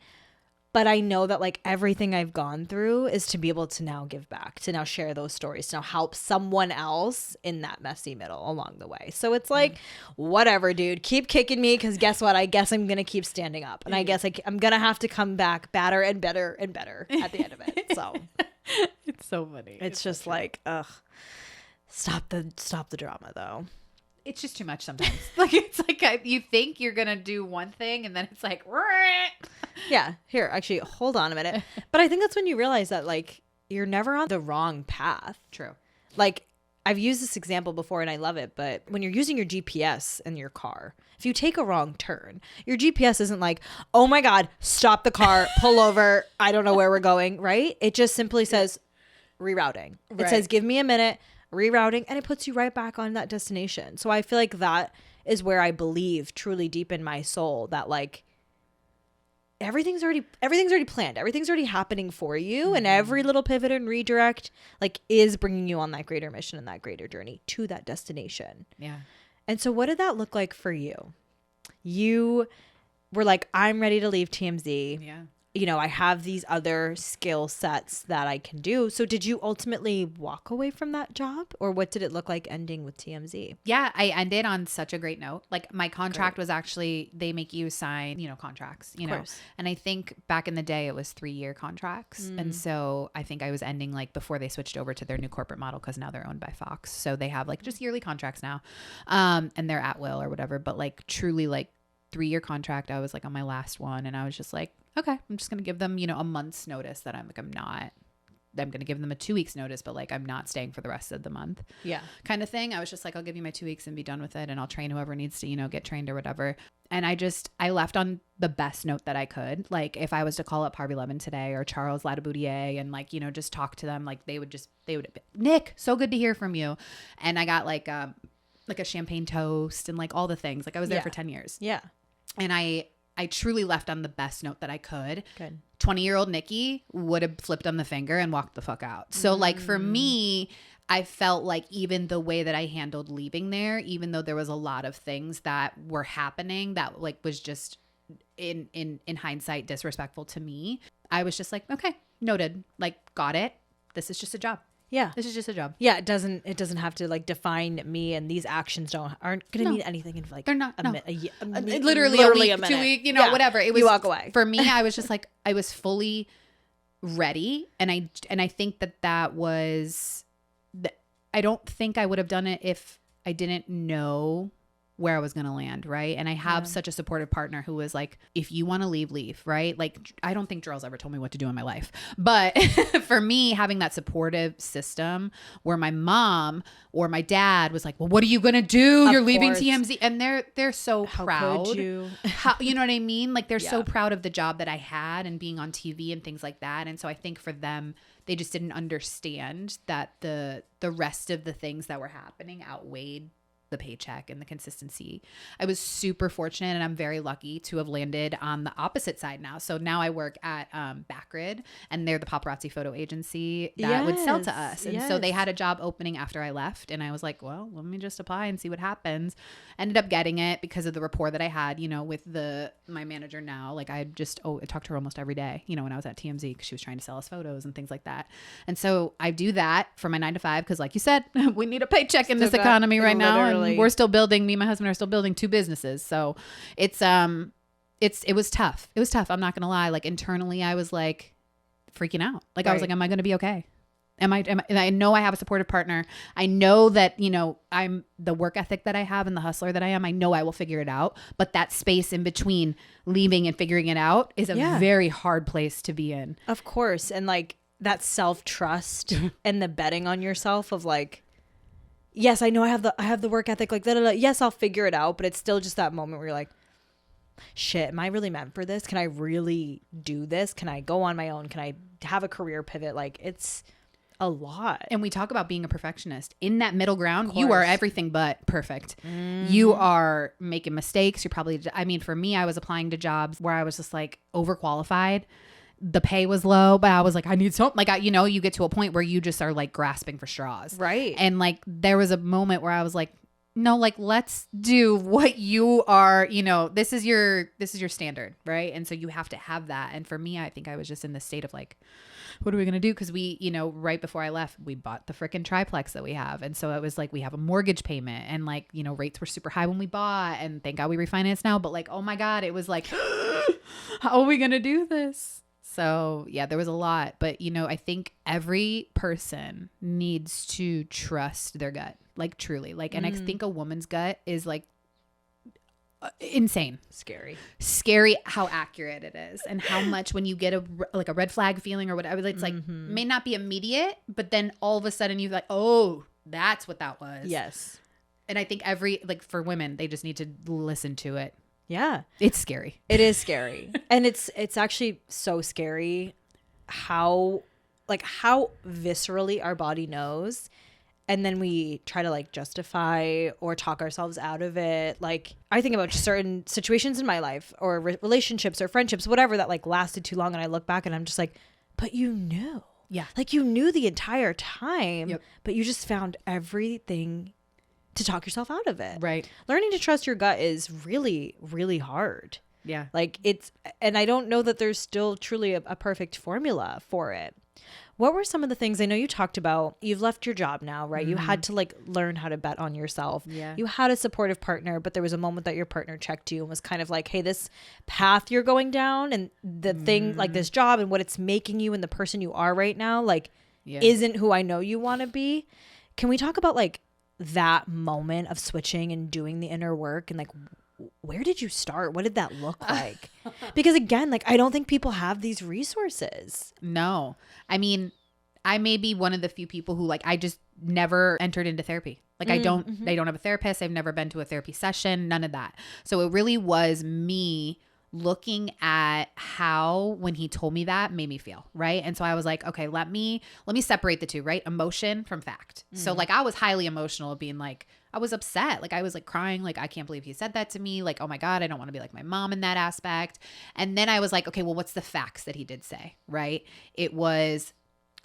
But I know that like everything I've gone through is to be able to now give back, to now share those stories, to now help someone else in that messy middle along the way. So it's like, whatever, dude, keep kicking me. Because guess what? I guess I'm going to keep standing up. And I guess I'm going to have to come back better and better and better at the end of it. So it's so funny. It's just so like, ugh, stop the drama though. It's just too much sometimes. Like, it's like you think you're going to do one thing and then it's like, yeah, here, actually, hold on a minute. But I think that's when you realize that like you're never on the wrong path. True. Like I've used this example before and I love it, but when you're using your GPS in your car, if you take a wrong turn, your GPS isn't like, oh my God, stop the car, pull over, I don't know where we're going, right? It just simply says rerouting. Right. It says, give me a minute, rerouting, and it puts you right back on that destination. So I feel like that is where I believe truly deep in my soul that like everything's already planned. Everything's already happening for you. And every little pivot and redirect like is bringing you on that greater mission and that greater journey to that destination. Yeah. And so what did that look like for you? You were like, I'm ready to leave TMZ. Yeah. You know, I have these other skill sets that I can do. So did you ultimately walk away from that job, or what did it look like ending with TMZ? Yeah, I ended on such a great note. Like my contract was actually, they make you sign, you know, contracts, you know, and I think back in the day it was 3-year contracts. And so I think I was ending like before they switched over to their new corporate model, because now they're owned by Fox. So they have like just yearly contracts now, and they're at will or whatever, but like truly like 3-year contract. I was like on my last one and I was just like, okay, I'm just going to give them, you know, a month's notice that I'm not I'm going to give them a 2 weeks notice, but like, I'm not staying for the rest of the month. Yeah. Kind of thing. I was just like, I'll give you my 2 weeks and be done with it. And I'll train whoever needs to, you know, get trained or whatever. And I left on the best note that I could. Like if I was to call up Harvey Levin today or Charles Ladaboudier and like, you know, just talk to them, like they would, Nick, so good to hear from you. And I got like a champagne toast and like all the things. Like I was there for 10 years. Yeah. And I truly left on the best note that I could. Good. 20-year-old Nikki would have flipped on the finger and walked the fuck out. So like for me, I felt like even the way that I handled leaving there, even though there was a lot of things that were happening that like was just in hindsight disrespectful to me, I was just like, okay, noted, like got it. This is just a job. Yeah. This is just a job. Yeah. It doesn't have to like define me, and these actions aren't going to mean anything in like they're not literally a week, 2 weeks, you know, whatever. It was, you walk away. For me, I was just like, I was fully ready. And I think that was, I don't think I would have done it if I didn't know where I was going to land. Right. And I have such a supportive partner who was like, if you want to leave, right? Like, I don't think Jarrell's ever told me what to do in my life, but for me, having that supportive system where my mom or my dad was like, well, what are you going to do? You're leaving TMZ. And they're so proud. Could you? You know what I mean? Like they're so proud of the job that I had and being on TV and things like that. And so I think for them, they just didn't understand that the rest of the things that were happening outweighed the paycheck and the consistency. I was super fortunate and I'm very lucky to have landed on the opposite side now. So now I work at Backrid, and they're the paparazzi photo agency that would sell to us. And so they had a job opening after I left, and I was like, well, let me just apply and see what happens. Ended up getting it because of the rapport that I had, you know, with my manager now. Like I talked to her almost every day, you know, when I was at TMZ, because she was trying to sell us photos and things like that. And so I do that for my 9 to 5 because like you said, we need a paycheck in this economy right now. And we're still building, me and my husband are still building 2 businesses. So it was tough. It was tough. I'm not going to lie. Like internally, I was like freaking out. Like I was like, am I going to be okay? And I know I have a supportive partner. I know that, you know, I'm the work ethic that I have and the hustler that I am. I know I will figure it out. But that space in between leaving and figuring it out is a very hard place to be in. Of course. And like that self-trust and the betting on yourself of like, yes, I know I have the work ethic, like, yes, I'll figure it out. But it's still just that moment where you're like, shit, am I really meant for this? Can I really do this? Can I go on my own? Can I have a career pivot? Like, it's a lot. And we talk about being a perfectionist. In that middle ground, you are everything but perfect. You are making mistakes. You're probably, I mean, for me, I was applying to jobs where I was just like overqualified. The pay was low, but I was like, I need something. Like, you know, you get to a point where you just are like grasping for straws. Right. And like, there was a moment where I was like, no, like, let's do what you are, you know, this is your standard. Right. And so you have to have that. And for me, I think I was just in this state of like, what are we going to do? Because we, you know, right before I left, we bought the freaking triplex that we have. And so it was like, we have a mortgage payment, and like, you know, rates were super high when we bought, and thank God we refinanced now. But like, oh my God, it was like, how are we going to do this? So yeah, there was a lot, but you know, I think every person needs to trust their gut, like truly, like, and I think a woman's gut is like insane, scary how accurate it is, and how much when you get a red flag feeling or whatever, it's like may not be immediate, but then all of a sudden you're like, oh, that's what that was. Yes. And I think for women, they just need to listen to it. Yeah. It's scary. It is scary. And it's actually so scary how viscerally our body knows. And then we try to like justify or talk ourselves out of it. Like I think about just certain situations in my life or relationships or friendships, whatever, that like lasted too long. And I look back and I'm just like, but you knew. Yeah. Like you knew the entire time, yep. But you just found everything to talk yourself out of it. Right. Learning to trust your gut is really, really hard. Yeah. Like and I don't know that there's still truly a perfect formula for it. What were some of the things, I know you talked about, you've left your job now, right? Mm-hmm. You had to like learn how to bet on yourself. Yeah. You had a supportive partner, but there was a moment that your partner checked you and was kind of like, hey, this path you're going down and the thing, like this job and what it's making you and the person you are right now, like isn't who I know you want to be. Can we talk about like that moment of switching and doing the inner work, and like where did you start? What did that look like? Because again, like I don't think people have these resources. No. I mean, I may be one of the few people who like, I just never entered into therapy. Like I don't have a therapist. I've never been to a therapy session, none of that. So it really was me looking at how, when he told me that, made me feel, right? And so I was like, okay, let me separate the two, right? Emotion from fact. So like I was highly emotional, being like, I was upset. Like I was like crying, like, I can't believe he said that to me. Like, oh my God, I don't want to be like my mom in that aspect. And then I was like, okay, well, what's the facts that he did say, right? It was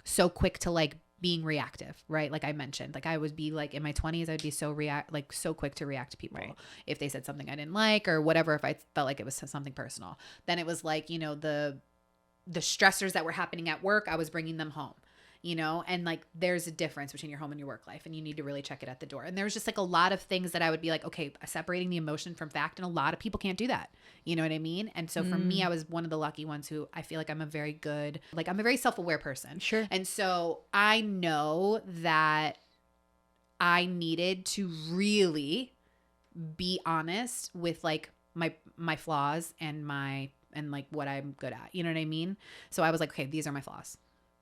so quick to like being reactive, right? Like I mentioned, like I would be like in my 20s, I'd be so quick to react to people if they said something I didn't like or whatever, if I felt like it was something personal. Then it was like, you know, the stressors that were happening at work, I was bringing them home, you know, and like there's a difference between your home and your work life, and you need to really check it at the door. And there was just like a lot of things that I would be like, okay, separating the emotion from fact, and a lot of people can't do that. You know what I mean? And so for me, I was one of the lucky ones who I feel like I'm a very self-aware person. Sure. And so I know that I needed to really be honest with like my flaws and like what I'm good at. You know what I mean? So I was like, okay, these are my flaws.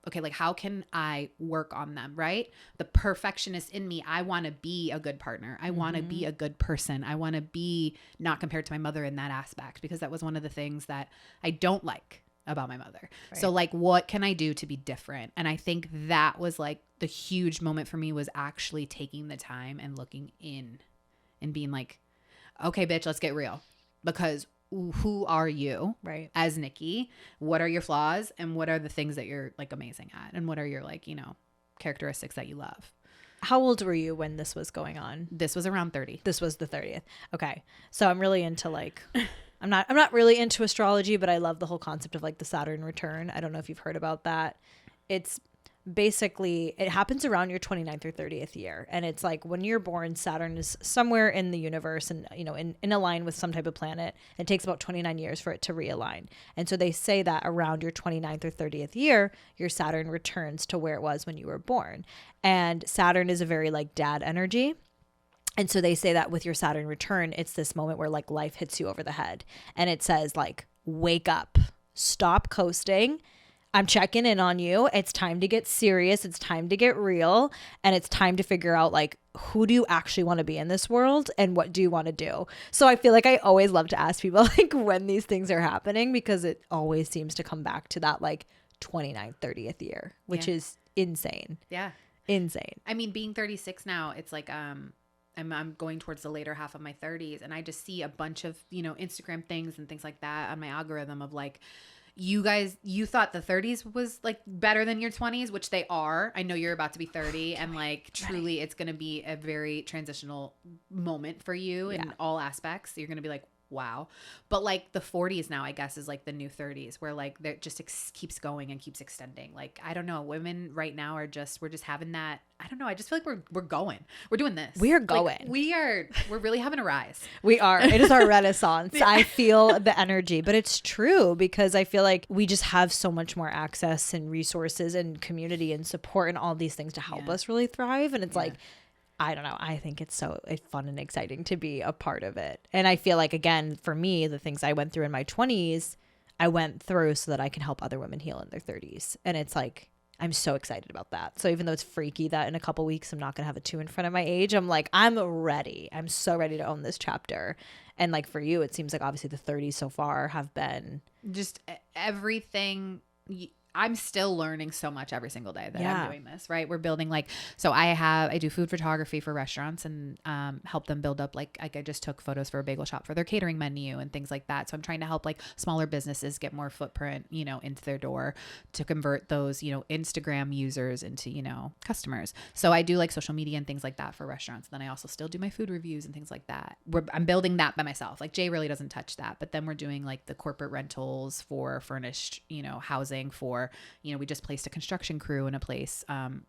Okay, like how can I work on them, right? The perfectionist in me, I want to be a good partner. I want to be a good person. I want to be not compared to my mother in that aspect, because that was one of the things that I don't like about my mother. Right. So like, what can I do to be different? And I think that was like the huge moment for me, was actually taking the time and looking in and being like, okay, bitch, let's get real. Because who are you as Nikki? What are your flaws, and what are the things that you're like amazing at, and what are your like, you know, characteristics that you love? How old were you when this was going on? This was around 30. This was the 30th. Okay. So I'm really into like, I'm not really into astrology, but I love the whole concept of like the Saturn return. I don't know if you've heard about that. It's basically, it happens around your 29th or 30th year. And it's like when you're born, Saturn is somewhere in the universe and, you know, in a line with some type of planet. It takes about 29 years for it to realign. And so they say that around your 29th or 30th year, your Saturn returns to where it was when you were born. And Saturn is a very like dad energy. And so they say that with your Saturn return, it's this moment where like life hits you over the head. And it says like, wake up, stop coasting. I'm checking in on you. It's time to get serious. It's time to get real. And it's time to figure out like, who do you actually want to be in this world, and what do you want to do? So I feel like I always love to ask people like when these things are happening, because it always seems to come back to that like 29th, 30th year, which is insane. Yeah. Insane. I mean, being 36 now, it's like, I'm going towards the later half of my 30s, and I just see a bunch of, you know, Instagram things and things like that on my algorithm of like, you thought the 30s was like better than your 20s, which they are. I know you're about to be 30 and like truly it's going to be a very transitional moment for you in all aspects. You're going to be like, wow. But like the 40s now, I guess, is like the new 30s, where like that just keeps going and keeps extending. Like, I don't know, women right now we're just having that. I don't know. I just feel like we're going. We're doing this. We are going. Like, we're really having a rise. We are. It is our renaissance. I feel the energy, but it's true, because I feel like we just have so much more access and resources and community and support and all these things to help us really thrive. And it's like, I don't know. I think it's so fun and exciting to be a part of it. And I feel like, again, for me, the things I went through in my 20s, I went through so that I can help other women heal in their 30s. And it's like, I'm so excited about that. So even though it's freaky that in a couple weeks I'm not going to have a 2 in front of my age, I'm like, I'm ready. I'm so ready to own this chapter. And like for you, it seems like obviously the 30s so far have been just everything. I'm still learning so much every single day that I'm doing this, right? We're building like, so I do food photography for restaurants and help them build up like I just took photos for a bagel shop for their catering menu and things like that. So I'm trying to help like smaller businesses get more footprint, you know, into their door to convert those, you know, Instagram users into, you know, customers. So I do like social media and things like that for restaurants. And then I also still do my food reviews and things like that. I'm building that by myself. Like Jay really doesn't touch that, but then we're doing like the corporate rentals for furnished, you know, housing for, you know, we just placed a construction crew in a place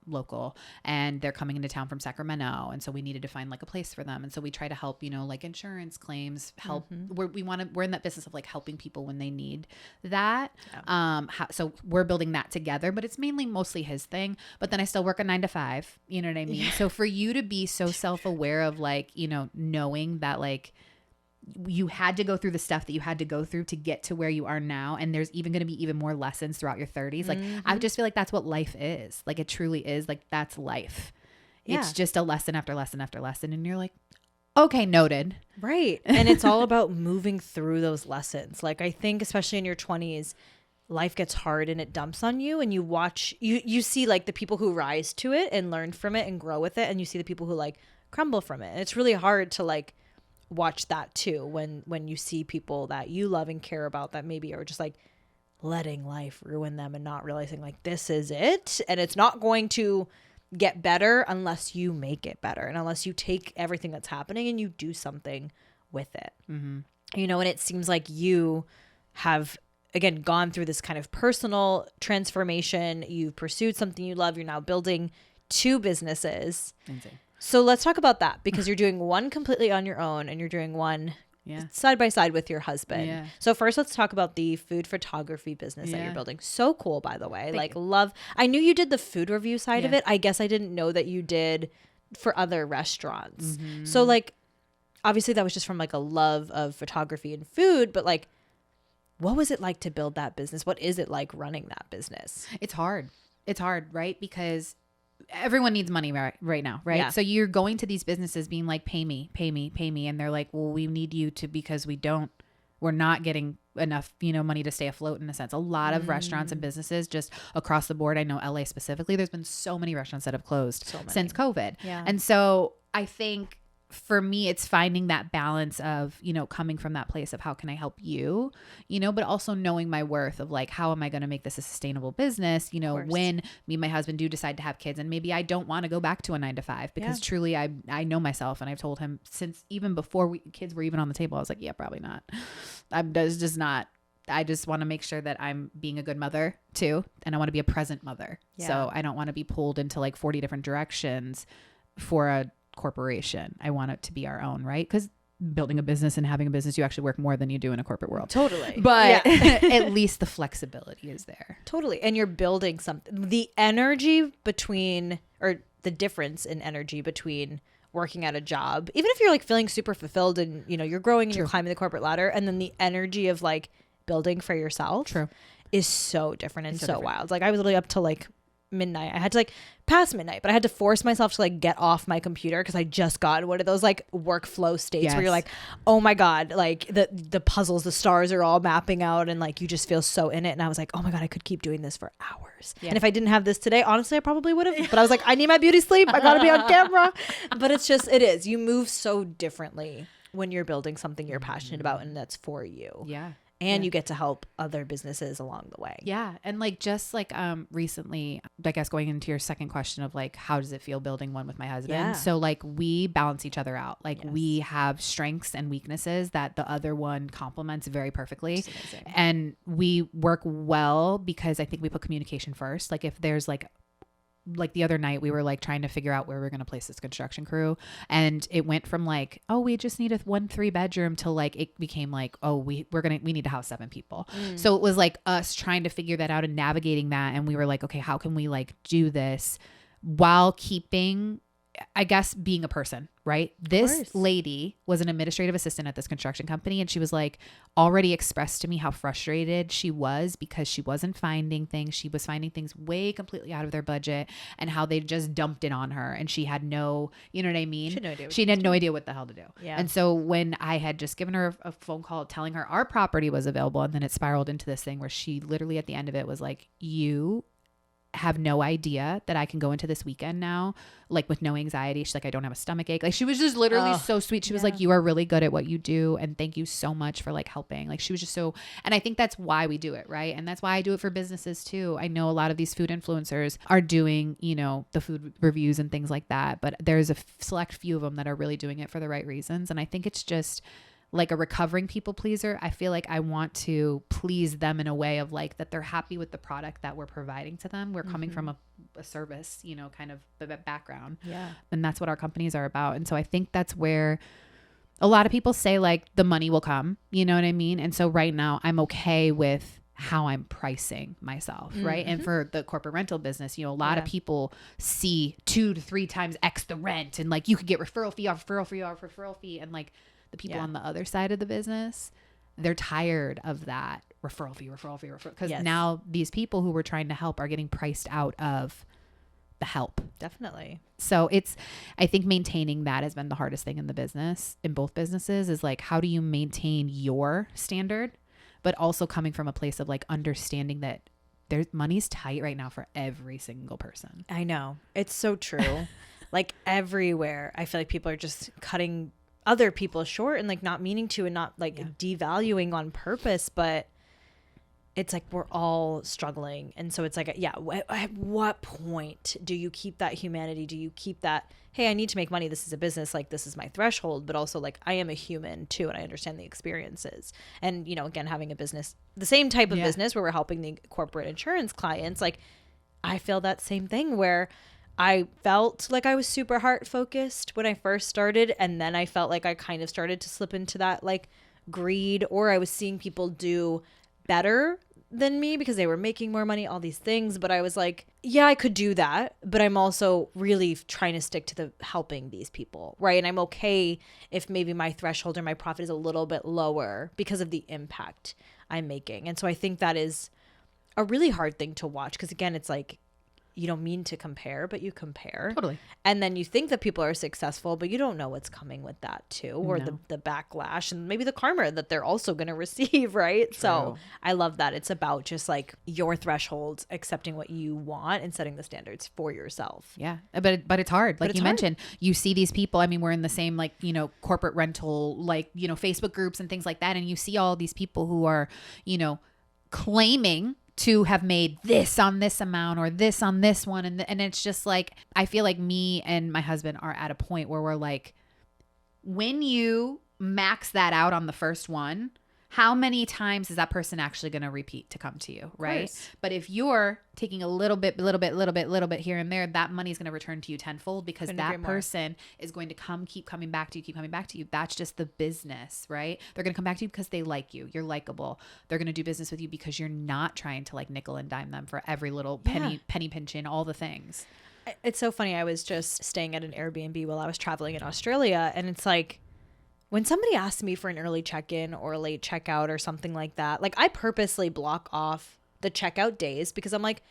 local, and they're coming into town from Sacramento. And so we needed to find like a place for them. And so we try to help, you know, like insurance claims, help. We're in that business of like helping people when they need that. So we're building that together, but it's mostly his thing. But then I still work a 9 to 5, you know what I mean? So for you to be so self-aware of like, you know, knowing that like, you had to go through the stuff that you had to go through to get to where you are now. And there's even going to be even more lessons throughout your 30s. Like, I just feel like that's what life is. Like, it truly is. Like, that's life. Yeah. It's just a lesson after lesson after lesson. And you're like, okay, noted. Right. And it's all about moving through those lessons. Like, I think especially in your 20s, life gets hard and it dumps on you, and you watch, you see like the people who rise to it and learn from it and grow with it. And you see the people who like crumble from it. And it's really hard to like watch that too when you see people that you love and care about that maybe are just like letting life ruin them and not realizing like this is it, and it's not going to get better unless you make it better and unless you take everything that's happening and you do something with it. You know, and it seems like you have again gone through this kind of personal transformation. You've pursued something you love. You're now building 2 businesses. Insane. So let's talk about that, because you're doing one completely on your own and you're doing one side by side with your husband. Yeah. So first let's talk about the food photography business that you're building. So cool, by the way. Thank you. Love. I knew you did the food review side of it. I guess I didn't know that you did for other restaurants. So like, obviously that was just from like a love of photography and food, but like, what was it like to build that business? What is it like running that business? It's hard. It's hard, right? Because everyone needs money right now, right? Yeah. So you're going to these businesses being like, pay me. And they're like, well, we need you to, because we're not getting enough, money to stay afloat in a sense. A lot of restaurants and businesses just across the board. I know LA specifically, there's been so many restaurants that have closed since COVID. Yeah. And so I think for me, it's finding that balance of, coming from that place of how can I help you, but also knowing my worth of like, how am I going to make this a sustainable business? When me and my husband do decide to have kids, and maybe I don't want to go back to a 9-to-5, because truly I know myself, and I've told him since even before kids were even on the table, I was like, yeah, probably not. Just not. I just want to make sure that I'm being a good mother too. And I want to be a present mother. Yeah. So I don't want to be pulled into like 40 different directions for a corporation. I want it to be our own, right? Because building a business and having a business, you actually work more than you do in a corporate world. Totally. But at least the flexibility is there. Totally. And you're building something. The energy between, or the difference in energy between working at a job, even if you're like feeling super fulfilled and, you're growing and you're climbing the corporate ladder, and then the energy of like building for yourself is so different and so wild. Like I was literally up till like midnight. I had to like past midnight, but I had to force myself to like get off my computer because I just got one of those like workflow states where you're like, oh my God, like the puzzles, the stars are all mapping out, and like you just feel so in it. And I was like, oh my God, I could keep doing this for hours. Yeah. And if I didn't have this today, honestly, I probably would have. But I was like, I need my beauty sleep. I gotta be on camera. But it is. You move so differently when you're building something you're passionate about and that's for you. Yeah. And you get to help other businesses along the way. Yeah. And like, just like recently, I guess going into your second question of like, how does it feel building one with my husband? Yeah. So like we balance each other out. Like we have strengths and weaknesses that the other one complements very perfectly. And we work well because I think we put communication first. Like if there's like the other night we were like trying to figure out where we're going to place this construction crew, and it went from like, oh, we just need a 1-3 bedroom to like, it became like, oh, we need to house 7 people. So it was like us trying to figure that out and navigating that. And we were like, okay, how can we like do this while keeping, I guess, being a person, right? This lady was an administrative assistant at this construction company, and she was like already expressed to me how frustrated she was because she wasn't finding things. She was finding things way completely out of their budget, and how they just dumped it on her, and she had no, you know what I mean? She had no idea what the hell to do. Yeah. And so when I had just given her a phone call telling her our property was available, and then it spiraled into this thing where she literally at the end of it was like, you have no idea that I can go into this weekend now, like with no anxiety. She's like, I don't have a stomach ache. Like she was just literally so sweet. She was like, you are really good at what you do, and thank you so much for like helping. Like she was just so, and I think that's why we do it, right? And that's why I do it for businesses too. I know a lot of these food influencers are doing, the food reviews and things like that, but there's a select few of them that are really doing it for the right reasons. And I think it's just like a recovering people pleaser. I feel like I want to please them in a way of like that they're happy with the product that we're providing to them. We're coming from a service, kind of background. Yeah. And that's what our companies are about. And so I think that's where a lot of people say like the money will come, you know what I mean? And so right now I'm okay with how I'm pricing myself. Right. And for the corporate rental business, a lot of people see 2 to 3 times X the rent, and like you could get referral fee off referral fee off referral fee. And like, the people on the other side of the business, they're tired of that referral fee. Because now these people who we're trying to help are getting priced out of the help. Definitely. So I think maintaining that has been the hardest thing in the business, in both businesses, is like, how do you maintain your standard, but also coming from a place of like understanding that money's tight right now for every single person. I know. It's so true. Like everywhere, I feel like people are just cutting other people short and like not meaning to, and not like devaluing on purpose, but it's like we're all struggling. And so it's like, at what point do you keep that humanity? Do you keep that, hey, I need to make money, this is a business, like this is my threshold, but also like I am a human too, and I understand the experiences. And, you know, again, having a business, the same type of business where we're helping the corporate insurance clients, like I feel that same thing where I felt like I was super heart focused when I first started, and then I felt like I kind of started to slip into that like greed, or I was seeing people do better than me because they were making more money, all these things. But I was like, yeah, I could do that, but I'm also really trying to stick to the helping these people, right? And I'm okay if maybe my threshold or my profit is a little bit lower because of the impact I'm making. And so I think that is a really hard thing to watch, because again, it's like, you don't mean to compare, but you compare. Totally. And then you think that people are successful, but you don't know what's coming with that too, or the backlash and maybe the karma that they're also going to receive, right? True. So I love that. It's about just like your thresholds, accepting what you want and setting the standards for yourself. Yeah. But it's hard. Like you mentioned, you see these people, I mean, we're in the same like, you know, corporate rental, like, you know, Facebook groups and things like that. And you see all these people who are, you know, claiming to have made this on this amount or this on this one. And it's just like, I feel like me and my husband are at a point where we're like, when you max that out on the first one, how many times is that person actually going to repeat to come to you, right? But if you're taking a little bit here and there, that money is going to return to you tenfold, because that person is going to keep coming back to you. That's just the business, right? They're going to come back to you because they like you. You're likable. They're going to do business with you because you're not trying to like nickel and dime them for every little penny pinch in, all the things. It's so funny. I was just staying at an Airbnb while I was traveling in Australia, and it's like, when somebody asks me for an early check-in or a late checkout or something like that, like I purposely block off the checkout days, because I'm like,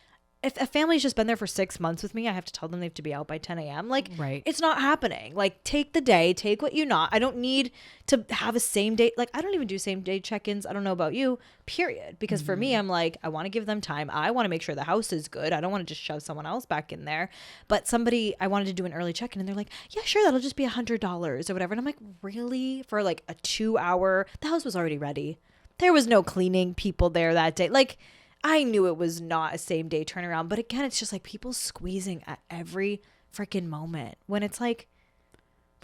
if a family's just been there for 6 months with me, I have to tell them they have to be out by 10 a.m. Like, It's not happening. Like, take the day, take what you not. I don't need to have a same day. Like, I don't even do same day check-ins. I don't know about you, period. Because for me, I'm like, I want to give them time. I want to make sure the house is good. I don't want to just shove someone else back in there. But I wanted to do an early check-in, and they're like, yeah, sure, that'll just be $100 or whatever. And I'm like, really? For like a 2-hour, the house was already ready. There was no cleaning people there that day. Like, I knew it was not a same day turnaround, but again, it's just like people squeezing at every freaking moment, when it's like,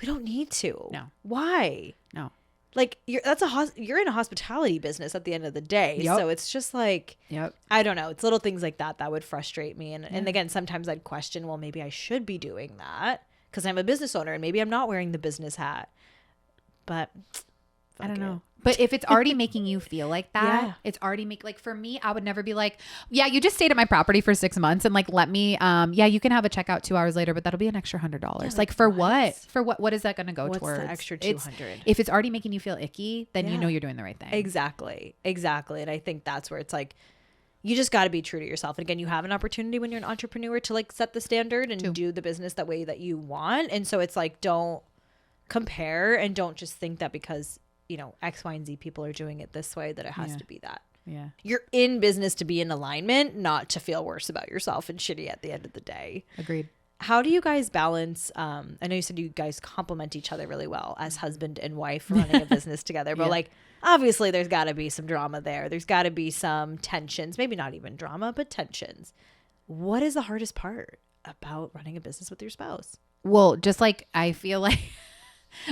we don't need to. No. Why? No. Like you're in a hospitality business at the end of the day. Yep. So it's just like, I don't know. It's little things like that would frustrate me. And again, sometimes I'd question, well, maybe I should be doing that because I'm a business owner and maybe I'm not wearing the business hat. But I don't know. But if it's already making you feel like that, it's already like for me, I would never be like, yeah, you just stayed at my property for 6 months and like, let me, you can have a checkout 2 hours later, but that'll be an extra $100. Like for what? For what is that going to go towards? What's the extra 200? If it's already making you feel icky, then you know you're doing the right thing. Exactly. And I think that's where it's like, you just got to be true to yourself. And again, you have an opportunity when you're an entrepreneur to like set the standard and do the business that way that you want. And so it's like, don't compare and don't just think that because, you know, X, Y, and Z people are doing it this way that it has to be that. Yeah. You're in business to be in alignment, not to feel worse about yourself and shitty at the end of the day. Agreed. How do you guys balance, I know you said you guys complement each other really well as husband and wife running a business together, but like, obviously there's got to be some drama there. There's got to be some tensions, maybe not even drama, but tensions. What is the hardest part about running a business with your spouse? Well, just like, I feel like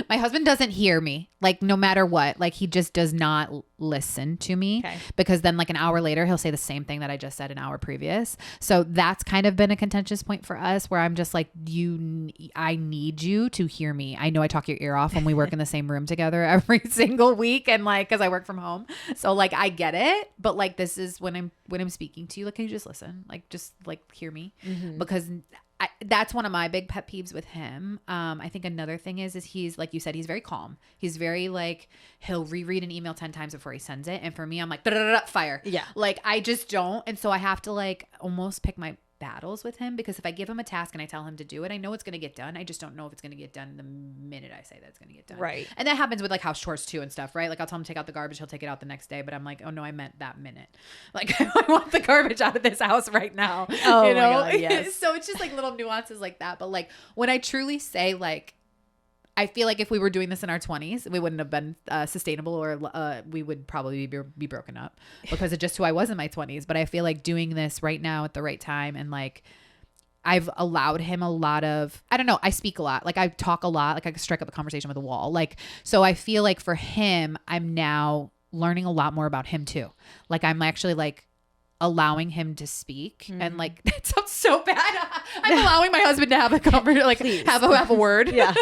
my husband doesn't hear me, like no matter what, like he just does not listen to me because then like an hour later, he'll say the same thing that I just said an hour previous. So that's kind of been a contentious point for us where I'm just like, I need you to hear me. I know I talk your ear off when we work in the same room together every single week. And like, cause I work from home. So like, I get it, but like, this is when I'm speaking to you, like, can you just listen? Like, just like hear me because that's one of my big pet peeves with him. I think another thing is he's, like you said, he's very calm. He's very like, he'll reread an email 10 times before he sends it. And for me, I'm like, fire. Yeah. Like I just don't. And so I have to like almost pick my battles with him, because if I give him a task and I tell him to do it, I know it's going to get done. I just don't know if it's going to get done the minute I say that it's going to get done. Right. And that happens with like house chores too and stuff, right? Like I'll tell him to take out the garbage, he'll take it out the next day, but I'm like, oh no, I meant that minute. Like I want the garbage out of this house right now. Oh you know? my God, yes. So it's just like little nuances like that. But like when I truly say like, I feel like if we were doing this in our 20s, we wouldn't have been sustainable, or we would probably be broken up because of just who I was in my 20s. But I feel like doing this right now at the right time, and like I've allowed him a lot of, I don't know, I speak a lot. Like I talk a lot. Like I could strike up a conversation with a wall. Like, so I feel like for him, I'm now learning a lot more about him too. Like I'm actually like allowing him to speak, and like that sounds so bad. I'm allowing my husband to have a conversation, like have a word. Yeah.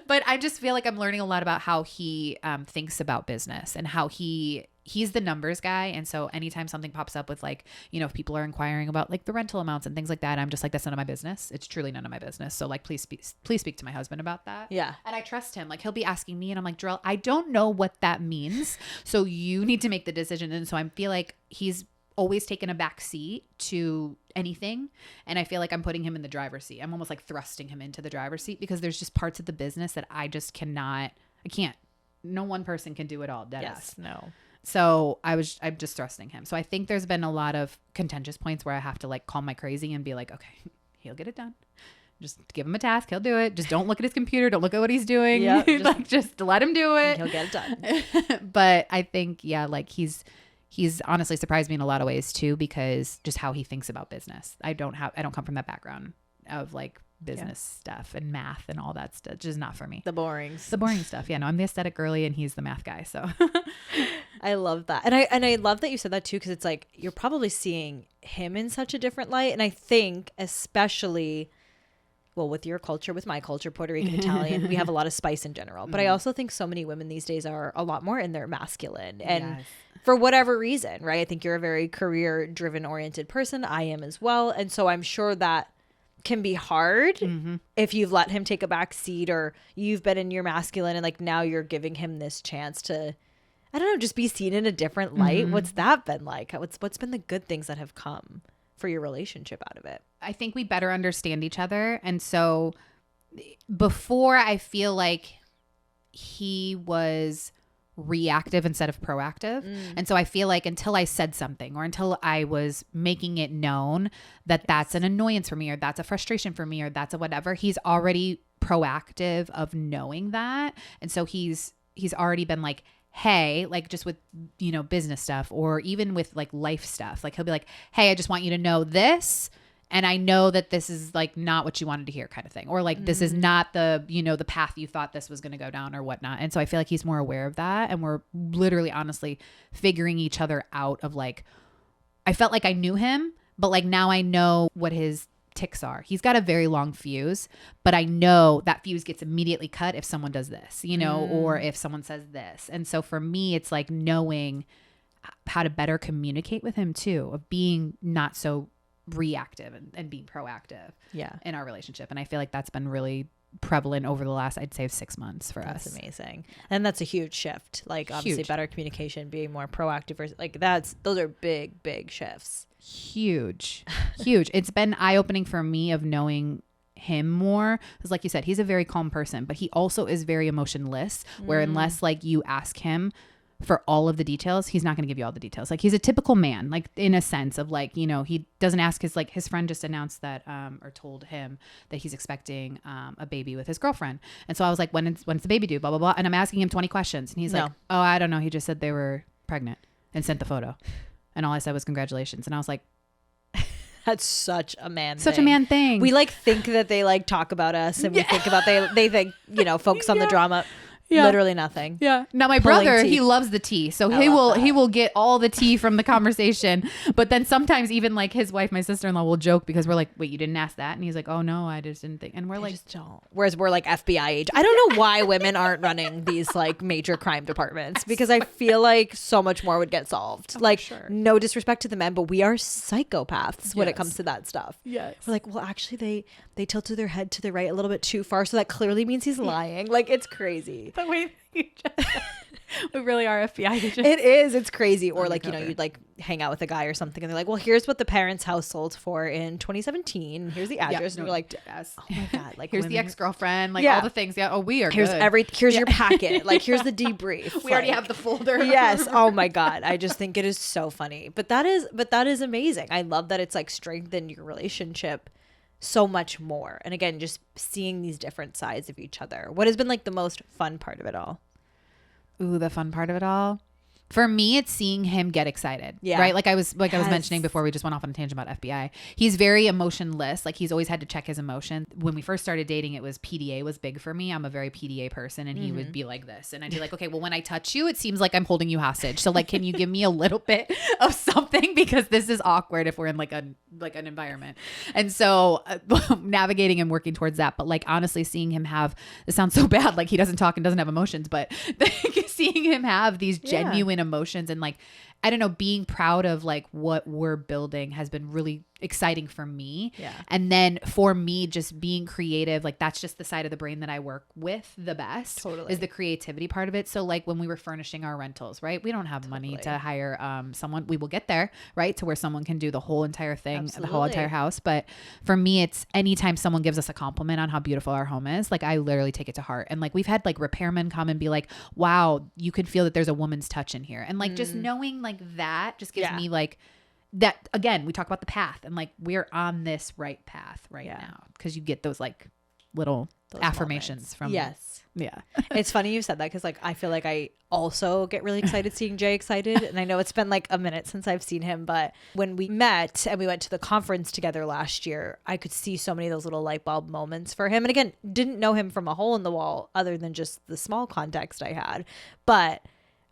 But I just feel like I'm learning a lot about how he thinks about business, and how he's the numbers guy. And so anytime something pops up with like, you know, if people are inquiring about like the rental amounts and things like that, I'm just like, that's none of my business. It's truly none of my business. So like, please speak to my husband about that. Yeah. And I trust him. Like he'll be asking me and I'm like, Jarrell, I don't know what that means. So you need to make the decision. And so I feel like he's always taken a back seat to anything. And I feel like I'm putting him in the driver's seat. I'm almost like thrusting him into the driver's seat, because there's just parts of the business that I can't. No one person can do it all. Yes. No. So I'm just thrusting him. So I think there's been a lot of contentious points where I have to like call my crazy and be like, okay, he'll get it done. Just give him a task. He'll do it. Just don't look at his computer. Don't look at what he's doing. Yeah, just let him do it. He'll get it done. But I think, yeah, like he's honestly surprised me in a lot of ways too, because just how he thinks about business. I don't come from that background of like business stuff and math and all that stuff. Just not for me. The boring stuff. Yeah, no, I'm the aesthetic girly and he's the math guy. So I love that. And I love that you said that too, because it's like you're probably seeing him in such a different light. And I think especially, well, with your culture, with my culture, Puerto Rican, Italian, we have a lot of spice in general. But I also think so many women these days are a lot more in their masculine. And for whatever reason, right? I think you're a very career driven oriented person. I am as well. And so I'm sure that can be hard if you've let him take a back seat, or you've been in your masculine and like now you're giving him this chance to, I don't know, just be seen in a different light. What's that been like? What's been the good things that have come for your relationship out of it? I think we better understand each other. And so before, I feel like he was reactive instead of proactive. And so I feel like until I said something, or until I was making it known that that's an annoyance for me, or that's a frustration for me, or that's a whatever, he's already proactive of knowing that. And so he's already been like, hey, like just with, you know, business stuff, or even with like life stuff, like he'll be like, hey, I just want you to know this. And I know that this is like not what you wanted to hear, kind of thing. Or like, this is not the, you know, the path you thought this was going to go down or whatnot. And so I feel like he's more aware of that. And we're literally, honestly figuring each other out of like, I felt like I knew him, but like now I know what his ticks are. He's got a very long fuse, but I know that fuse gets immediately cut if someone does this, you know, or if someone says this. And so for me, it's like knowing how to better communicate with him too, of being not so reactive and being proactive in our relationship. And I feel like that's been really prevalent over the last, I'd say, 6 months for us. That's amazing. And that's a huge shift. Like obviously better communication, being more proactive, versus like those are big shifts. Huge. It's been eye-opening for me of knowing him more, because like you said, he's a very calm person, but he also is very emotionless, where unless like you ask him for all of the details, he's not going to give you all the details. Like he's a typical man, like in a sense of like, you know, he doesn't ask his friend just announced that, or told him that he's expecting a baby with his girlfriend. And so I was like, when's the baby due? Blah, blah, blah. And I'm asking him 20 questions. And he's like, oh, I don't know. He just said they were pregnant and sent the photo. And all I said was congratulations. And I was like, that's such a man thing. We like think that they like talk about us, and we think about they think, you know, focus on the drama. Yeah. Literally nothing. Yeah. Now my brother, he loves the tea. So he will get all the tea from the conversation. But then sometimes even like his wife, my sister-in-law, will joke because we're like, wait, you didn't ask that? And he's like, oh no, I just didn't think. And we're like, just don't. Whereas we're like FBI agents. I don't know why women aren't running these like major crime departments, because I feel like so much more would get solved. Like, no disrespect to the men, but we are psychopaths when it comes to that stuff. Yes. We're like, well, actually they tilted their head to the right a little bit too far, so that clearly means he's lying. Like, it's crazy. The way you just we really are FBI agents. It is. It's crazy. Or like, you know, you'd like hang out with a guy or something and they're like, well, here's what the parents' house sold for in 2017. Here's the address. And you're like, oh my God. Like, here's the ex-girlfriend. Like all the things. Yeah. Oh, we are here's good. Here's your packet. Like, here's the debrief. We already have the folder. Yes. Oh my God. I just think it is so funny. But that is amazing. I love that it's like strengthened your relationship so much more. And again, just seeing these different sides of each other. What has been like the most fun part of it all? Ooh, the fun part of it all. For me, it's seeing him get excited. Yeah. Right. I was mentioning before, we just went off on a tangent about FBI. He's very emotionless. Like, he's always had to check his emotion. When we first started dating, it was PDA was big for me. I'm a very PDA person, and he would be like this. And I'd be like, okay, well, when I touch you, it seems like I'm holding you hostage. So like, can you give me a little bit of something? Because this is awkward if we're in like an environment. And so navigating and working towards that. But like, honestly, seeing him have, this sounds so bad, like he doesn't talk and doesn't have emotions, but seeing him have these genuine emotions and like, I don't know, being proud of like what we're building has been really exciting for me. Yeah. And then for me, just being creative, like that's just the side of the brain that I work with the best. Totally. Is the creativity part of it. So like when we were furnishing our rentals, right? We don't have money to hire someone. We will get there, right? To where someone can do the whole entire thing, the whole entire house. But for me, it's anytime someone gives us a compliment on how beautiful our home is, like I literally take it to heart. And like we've had like repairmen come and be like, wow, you can feel that there's a woman's touch in here. And like just knowing like that just gives me like, that again, we talk about the path and like we're on this right path now, because you get those like little affirmations from It's funny you said that, because like I feel like I also get really excited seeing Jay excited, and I know it's been like a minute since I've seen him, but when we met and we went to the conference together last year, I could see so many of those little light bulb moments for him. And again, didn't know him from a hole in the wall other than just the small context I had, but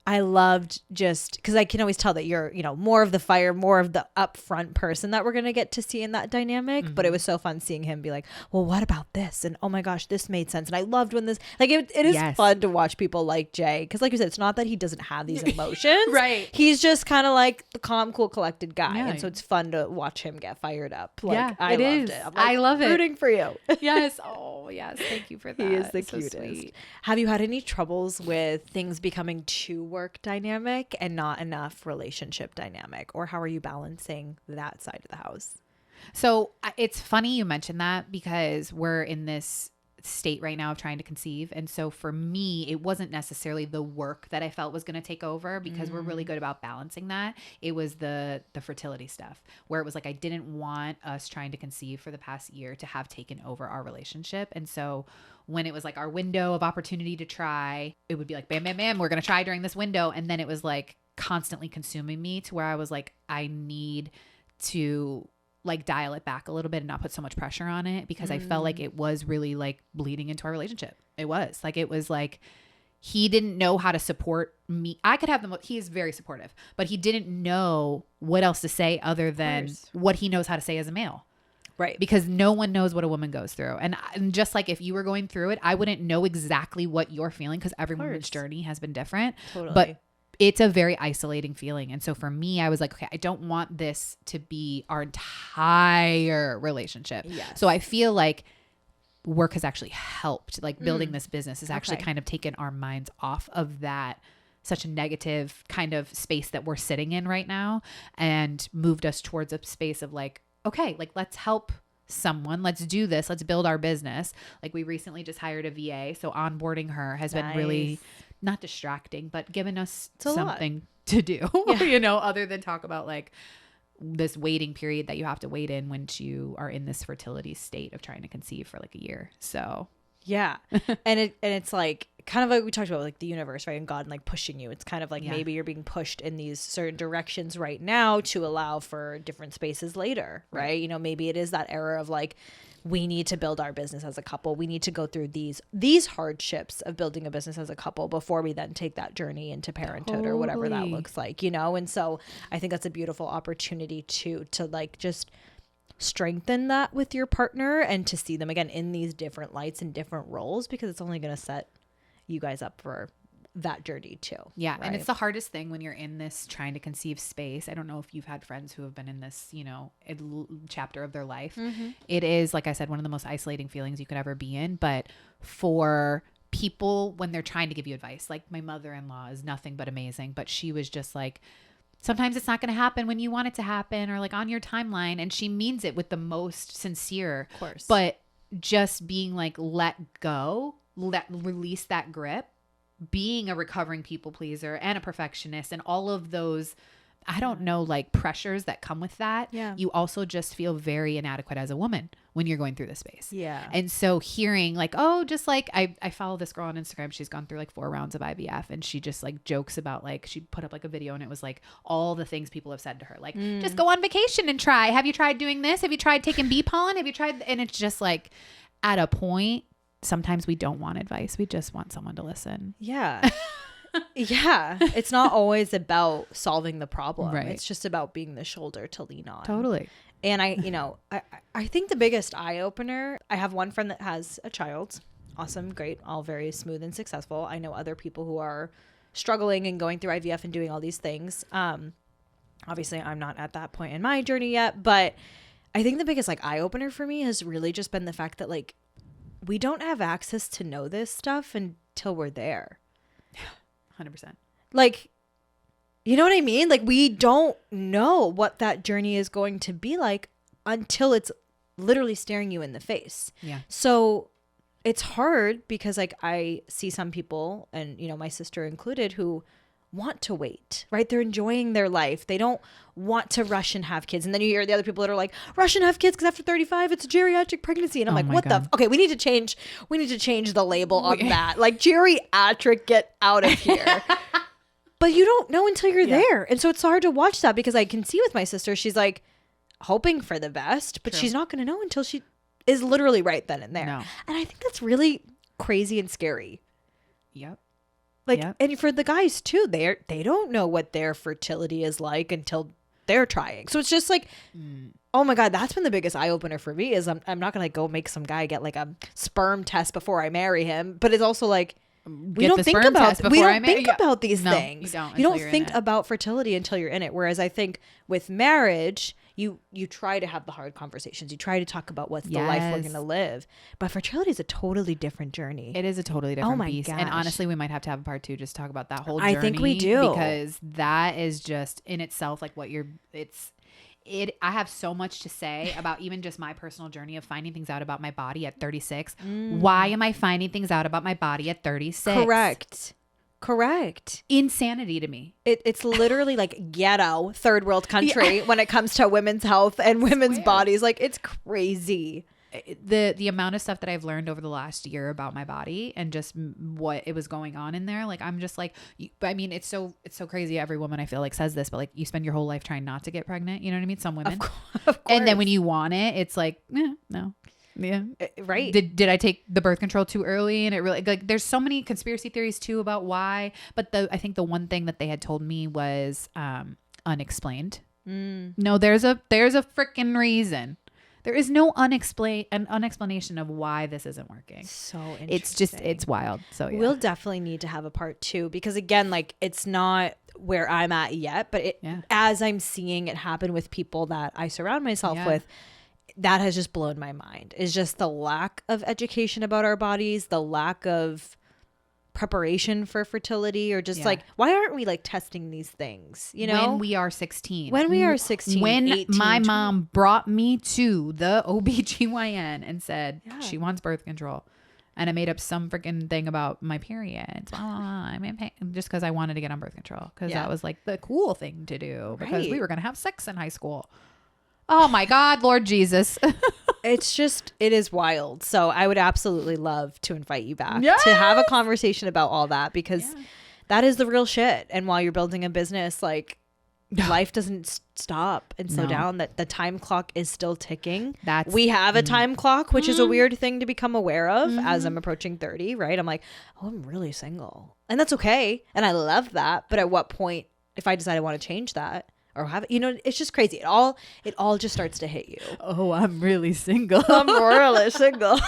I loved just because I can always tell that you're, you know, more of the fire, more of the upfront person that we're going to get to see in that dynamic. But it was so fun seeing him be like, well, what about this? And oh my gosh, this made sense. And I loved when this, like, it is fun to watch people like Jay. Because like you said, it's not that he doesn't have these emotions. Right. He's just kind of like the calm, cool, collected guy. Yeah. And so it's fun to watch him get fired up. Like, I loved it. I'm like, I love it. Rooting for you. Yes. Oh, yes. Thank you for that. He is the cutest. Sweet. Have you had any troubles with things becoming too work dynamic and not enough relationship dynamic, or how are you balancing that side of the house? So it's funny you mentioned that, because we're in this state right now of trying to conceive. And so for me, it wasn't necessarily the work that I felt was going to take over, because we're really good about balancing that. It was the fertility stuff, where it was like, I didn't want us trying to conceive for the past year to have taken over our relationship. And so when it was like our window of opportunity to try, it would be like, bam, bam, bam, we're going to try during this window. And then it was like constantly consuming me to where I was like, I need to like dial it back a little bit and not put so much pressure on it, because I felt like it was really like bleeding into our relationship. It was like he didn't know how to support me. I could have he is very supportive, but he didn't know what else to say other than what he knows how to say as a male. Right. Because no one knows what a woman goes through. And just like if you were going through it, I wouldn't know exactly what you're feeling, because every woman's journey has been different. Totally. But it's a very isolating feeling. And so for me, I was like, okay, I don't want this to be our entire relationship. Yes. So I feel like work has actually helped. Like building this business has actually kind of taken our minds off of that such a negative kind of space that we're sitting in right now, and moved us towards a space of like, okay, like let's help someone, let's do this, let's build our business. Like we recently just hired a VA, so onboarding her has been really not distracting, but given us something to do, you know, other than talk about like this waiting period that you have to wait in when you are in this fertility state of trying to conceive for like a year. So yeah. and it's like kind of like we talked about, like the universe, right? And God, and like pushing you. It's kind of like maybe you're being pushed in these certain directions right now to allow for different spaces later, right? You know, maybe it is that era of like we need to build our business as a couple. We need to go through these hardships of building a business as a couple before we then take that journey into parenthood or whatever that looks like, you know? And so I think that's a beautiful opportunity to like just strengthen that with your partner and to see them again in these different lights and different roles, because it's only going to set you guys up for that journey too. Yeah. Right? And it's the hardest thing when you're in this trying to conceive space. I don't know if you've had friends who have been in this, you know, chapter of their life. It is, like I said, one of the most isolating feelings you could ever be in. But for people, when they're trying to give you advice, like my mother-in-law is nothing but amazing, but she was just like, sometimes it's not going to happen when you want it to happen or like on your timeline. And she means it with the most sincere, of course, but just being like, let go, release that grip, being a recovering people pleaser and a perfectionist and all of those, I don't know, like pressures that come with that. Yeah. You also just feel very inadequate as a woman when you're going through this space. Yeah. And so hearing like, oh, just like I follow this girl on Instagram. She's gone through like 4 rounds of IVF, and she just like jokes about, like, she put up like a video and it was like all the things people have said to her, like, just go on vacation and try. Have you tried doing this? Have you tried taking bee pollen? Have you tried? And it's just like, at a point, sometimes we don't want advice. We just want someone to listen. Yeah. Yeah. It's not always about solving the problem. Right. It's just about being the shoulder to lean on. Totally. And I think the biggest eye opener, I have one friend that has a child. Awesome. Great. All very smooth and successful. I know other people who are struggling and going through IVF and doing all these things. Obviously I'm not at that point in my journey yet, but I think the biggest like eye opener for me has really just been the fact that like, we don't have access to know this stuff until we're there. 100%. Like, you know what I mean? Like, we don't know what that journey is going to be like until it's literally staring you in the face. Yeah. So it's hard because like I see some people, and you know, my sister included, who want to wait, right? They're enjoying their life. They don't want to rush and have kids. And then you hear the other people that are like, rush and have kids because after 35 it's a geriatric pregnancy. And I'm like, what the okay, we need to change the label on that. Like, geriatric, get out of here. But you don't know until you're there. And so it's hard to watch that, because I can see with my sister, she's like hoping for the best, but she's not going to know until she is literally right then and there. No. And I think that's really crazy and scary. Yep. Like, and for the guys too, they don't know what their fertility is like until they're trying. So it's just like, oh my God, that's been the biggest eye opener for me, is I'm not going to go make some guy get like a sperm test before I marry him. But it's also like, we don't think about these things. You don't think about fertility until you're in it. Whereas I think with marriage, you try to have the hard conversations. You try to talk about what's the life we're going to live. But fertility is a totally different journey. It is a totally different beast. Gosh. And honestly, we might have to have a part 2 just to talk about that whole journey. I think we do. Because that is just in itself like what I have so much to say about even just my personal journey of finding things out about my body at 36. Why am I finding things out about my body at 36? Correct. Insanity to me. It's literally like ghetto, third world country when it comes to women's health and women's bodies. Like, it's crazy. The amount of stuff that I've learned over the last year about my body and just what it was going on in there. Like, I'm just like, I mean, it's so crazy. Every woman I feel like says this, but like, you spend your whole life trying not to get pregnant. You know what I mean? Some women, of course. And then when you want it, it's like, no. Yeah. Right. Did I take the birth control too early? And it really, like, there's so many conspiracy theories too about why, but I think the one thing that they had told me was, unexplained. No, there's a freaking reason. There is no explanation of why this isn't working. So interesting. It's just, it's wild. So yeah. We'll definitely need to have a part 2, because again, like, it's not where I'm at yet, but as I'm seeing it happen with people that I surround myself with, that has just blown my mind. Is just the lack of education about our bodies, the lack of preparation for fertility, or just like, why aren't we like testing these things, you know, when we are 16, when when 18, my 20. mom brought me to the OBGYN and said she wants birth control, and I made up some freaking thing about my periods, I mean, just because I wanted to get on birth control, because that was like the cool thing to do, because we were going to have sex in high school. Oh my God, Lord Jesus. It is wild. So I would absolutely love to invite you back to have a conversation about all that, because that is the real shit. And while you're building a business, like, life doesn't stop and slow down, that the time clock is still ticking. That's we have a time clock, which is a weird thing to become aware of as I'm approaching 30, right? I'm like, oh, I'm really single. And that's okay. And I love that. But at what point, if I decide I want to change that or have it, it's just crazy. It all just starts to hit you. Oh, I'm really single. I'm really single.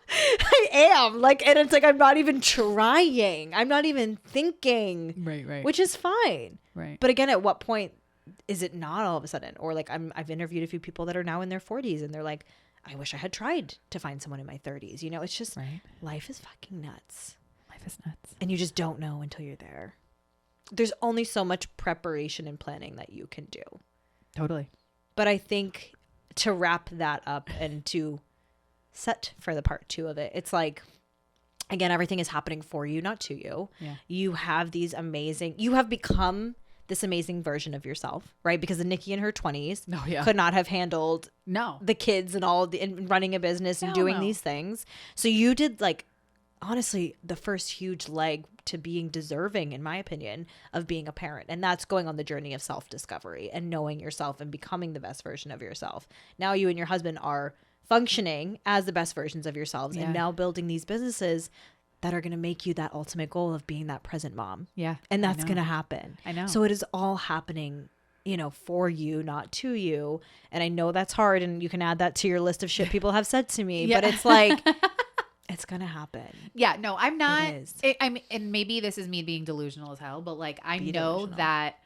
I am and it's like, I'm not even trying. I'm not even thinking. Right. Which is fine. Right. But again, at what point is it not all of a sudden? Or I've interviewed a few people that are now in their 40s and they're like, I wish I had tried to find someone in my 30s. It's just life is fucking nuts. Life is nuts. And you just don't know until you're there. There's only so much preparation and planning that you can do. Totally. But I think to wrap that up and to set for the part 2 of it, it's like, again, everything is happening for you, not to you. Yeah. You have become this amazing version of yourself, right? Because the Nikki in her 20s could not have handled the kids and and running a business and doing these things. So you did honestly the first huge leg to being deserving, in my opinion, of being a parent. And that's going on the journey of self-discovery and knowing yourself and becoming the best version of yourself. Now you and your husband are functioning as the best versions of yourselves and now building these businesses that are going to make you that ultimate goal of being that present mom. Yeah. And that's going to happen. I know. So it is all happening, for you, not to you. And I know that's hard. And you can add that to your list of shit people have said to me, but it's like, it's going to happen. Yeah, no, I'm not. It is. And maybe this is me being delusional as hell, but I know that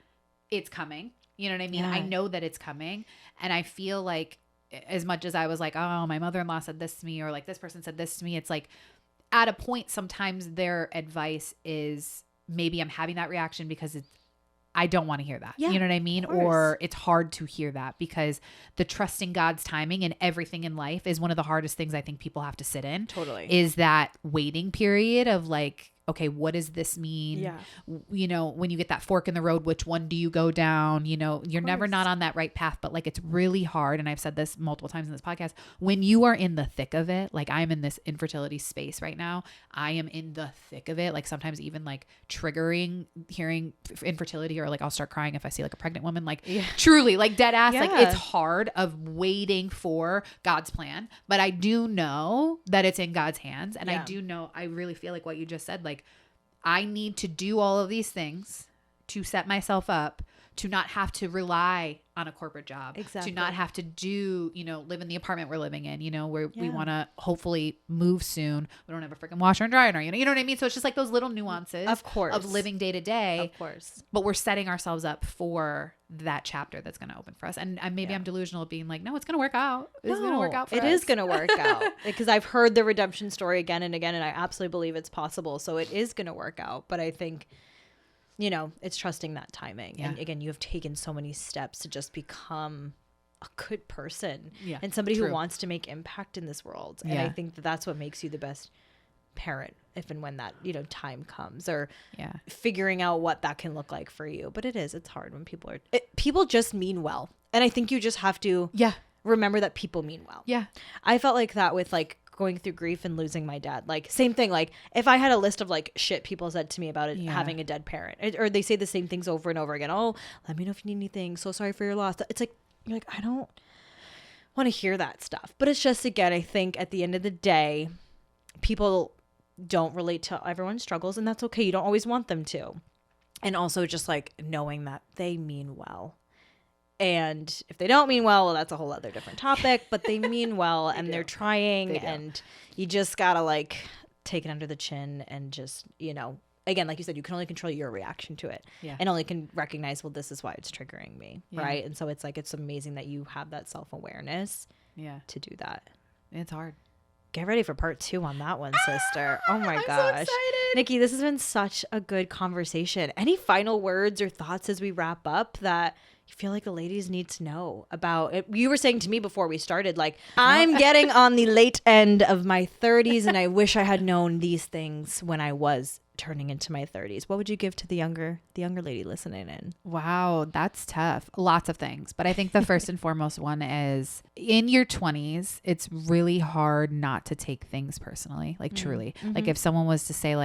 it's coming. You know what I mean? Yeah. I know that it's coming. And I feel like as much as I was like, oh, my mother-in-law said this to me, or this person said this to me, it's like at a point, sometimes their advice is maybe I'm having that reaction because I don't want to hear that. Yeah, you know what I mean? Or it's hard to hear that because the trusting God's timing and everything in life is one of the hardest things I think people have to sit in. Totally. Is that waiting period of okay, what does this mean? Yeah. When you get that fork in the road, which one do you go down? You're never not on that right path, but it's really hard. And I've said this multiple times in this podcast, when you are in the thick of it, I'm in this infertility space right now. I am in the thick of it. Sometimes even triggering hearing infertility, or I'll start crying if I see a pregnant woman, truly dead ass. Yeah. It's hard of waiting for God's plan, but I do know that it's in God's hands. And I do know, I really feel what you just said, I need to do all of these things to set myself up to not have to rely on a corporate job, to not have to do, live in the apartment we're living in, where we want to hopefully move soon. We don't have a freaking washer and dryer, you know what I mean? So it's just those little nuances of living day to day, of course, but we're setting ourselves up for that chapter that's going to open for us. And maybe I'm delusional of being no, it's going to work out. It's going to work out for us. It is going to work out because I've heard the redemption story again and again, and I absolutely believe it's possible. So it is going to work out. But I think, it's trusting that timing. Yeah. And again, you have taken so many steps to just become a good person and somebody who wants to make impact in this world. And I think that's what makes you the best parent if and when that, time comes, or figuring out what that can look like for you. But it's hard when people just mean well. And I think you just have to remember that people mean well. Yeah. I felt like that with going through grief and losing my dad. Same thing. If I had a list of shit people said to me about it, having a dead parent, or they say the same things over and over again. Oh, let me know if you need anything. So sorry for your loss. It's you're I don't want to hear that stuff. But it's just, again, I think at the end of the day, people don't relate to everyone's struggles, and that's okay. You don't always want them to. And also just knowing that they mean well. And if they don't mean well, that's a whole other different topic, but they mean well and they're trying, and you just gotta take it under the chin and just, again, like you said, you can only control your reaction to it and only can recognize, well, this is why it's triggering me. Right. And so it's it's amazing that you have that self-awareness to do that. It's hard. Get ready for part 2 on that one, sister. Oh my gosh. So excited. Nikki, this has been such a good conversation. Any final words or thoughts as we wrap up that you feel the ladies need to know about it? You were saying to me before we started, I'm getting on the late end of my 30s and I wish I had known these things when I was turning into my 30s. What would you give to the younger lady listening in? Wow, that's tough. Lots of things. But I think the first and foremost one is, in your 20s, it's really hard not to take things personally, truly. Mm-hmm. If someone was to say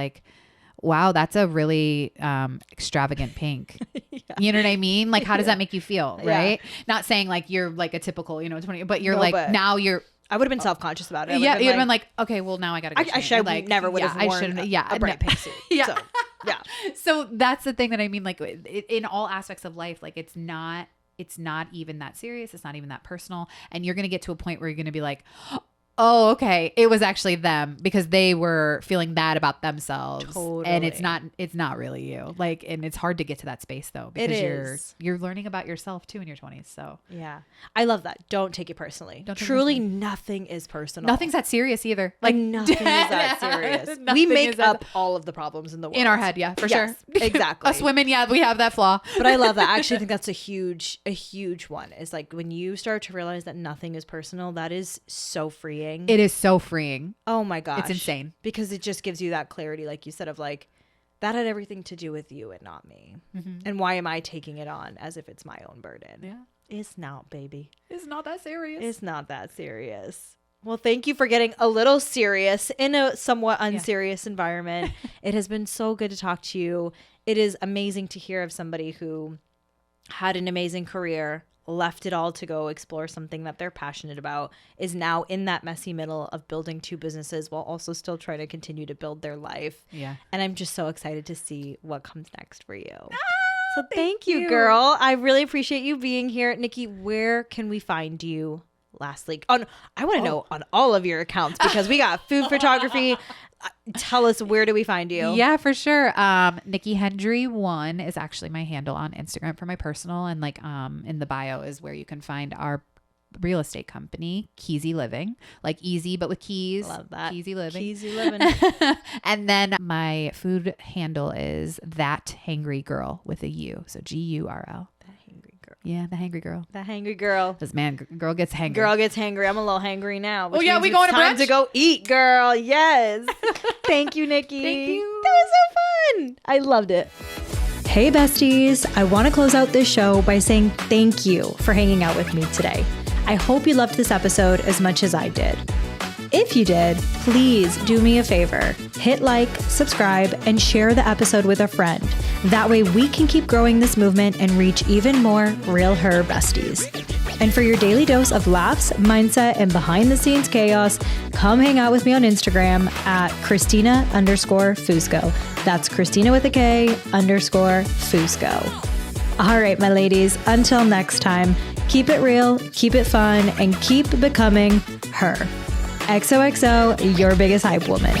wow, that's a really extravagant pink. Yeah. You know what I mean? Like, how does that make you feel? Right. Yeah. Not saying like you're like a typical, 20, but you're now you're. I would have been self-conscious about it. Yeah, you'd have been like, okay, well now I gotta go. I never would have worn a bright pink suit. Yeah. So, yeah. So that's the thing that I mean, like in all aspects of life, like it's not even that serious. It's not even that personal. And you're going to get to a point where you're going to be like, oh, okay, it was actually them because they were feeling bad about themselves. Totally. And it's not really you. Like, and it's hard to get to that space though, because you're learning about yourself too in your 20s. So yeah, I love that. Don't take it personally. Truly, nothing is personal. Nothing's that serious either. Like nothing is that serious. We make up all of the problems in the world in our head. Yeah, for sure. Exactly. Us women, yeah, we have that flaw. But I love that. I actually think that's a huge one. Is like when you start to realize that nothing is personal. That is so freeing. It is so freeing. Oh my gosh. It's insane. Because it just gives you that clarity, like you said, of like, that had everything to do with you and not me. Mm-hmm. And why am I taking it on as if it's my own burden? Yeah. It's not, baby. It's not that serious. It's not that serious. Well, thank you for getting a little serious in a somewhat unserious environment. It has been so good to talk to you. It is amazing to hear of somebody who had an amazing career, left it all to go explore something that they're passionate about, is now in that messy middle of building 2 businesses while also still trying to continue to build their life. Yeah. And I'm just so excited to see what comes next for you. So thank you, girl. I really appreciate you being here. Nikki, where can we find you? Lastly, I want to know on all of your accounts because we got food photography. Tell us, where do we find you? Yeah, for sure. Nikki Hendry 1 is actually my handle on Instagram for my personal, and like in the bio is where you can find our real estate company, Keezy Living, like easy but with keys. Love that. Keezy Living. Keezy Living. And then my food handle is That Hangry Girl with a U, so GURL. Yeah, the hangry girl. The hangry girl. This girl gets hangry. Girl gets hangry. I'm a little hangry now. Oh yeah, we going to brunch? Time to go eat, girl. Yes. Thank you, Nikki. Thank you. That was so fun. I loved it. Hey besties, I want to close out this show by saying thank you for hanging out with me today. I hope you loved this episode as much as I did. If you did, please do me a favor. Hit like, subscribe, and share the episode with a friend. That way we can keep growing this movement and reach even more Real Her besties. And for your daily dose of laughs, mindset, and behind the scenes chaos, come hang out with me on Instagram at Christina_Fusco. That's Christina with a K _Fusco. All right, my ladies, until next time, keep it real, keep it fun, and keep becoming her. XOXO, your biggest hype woman.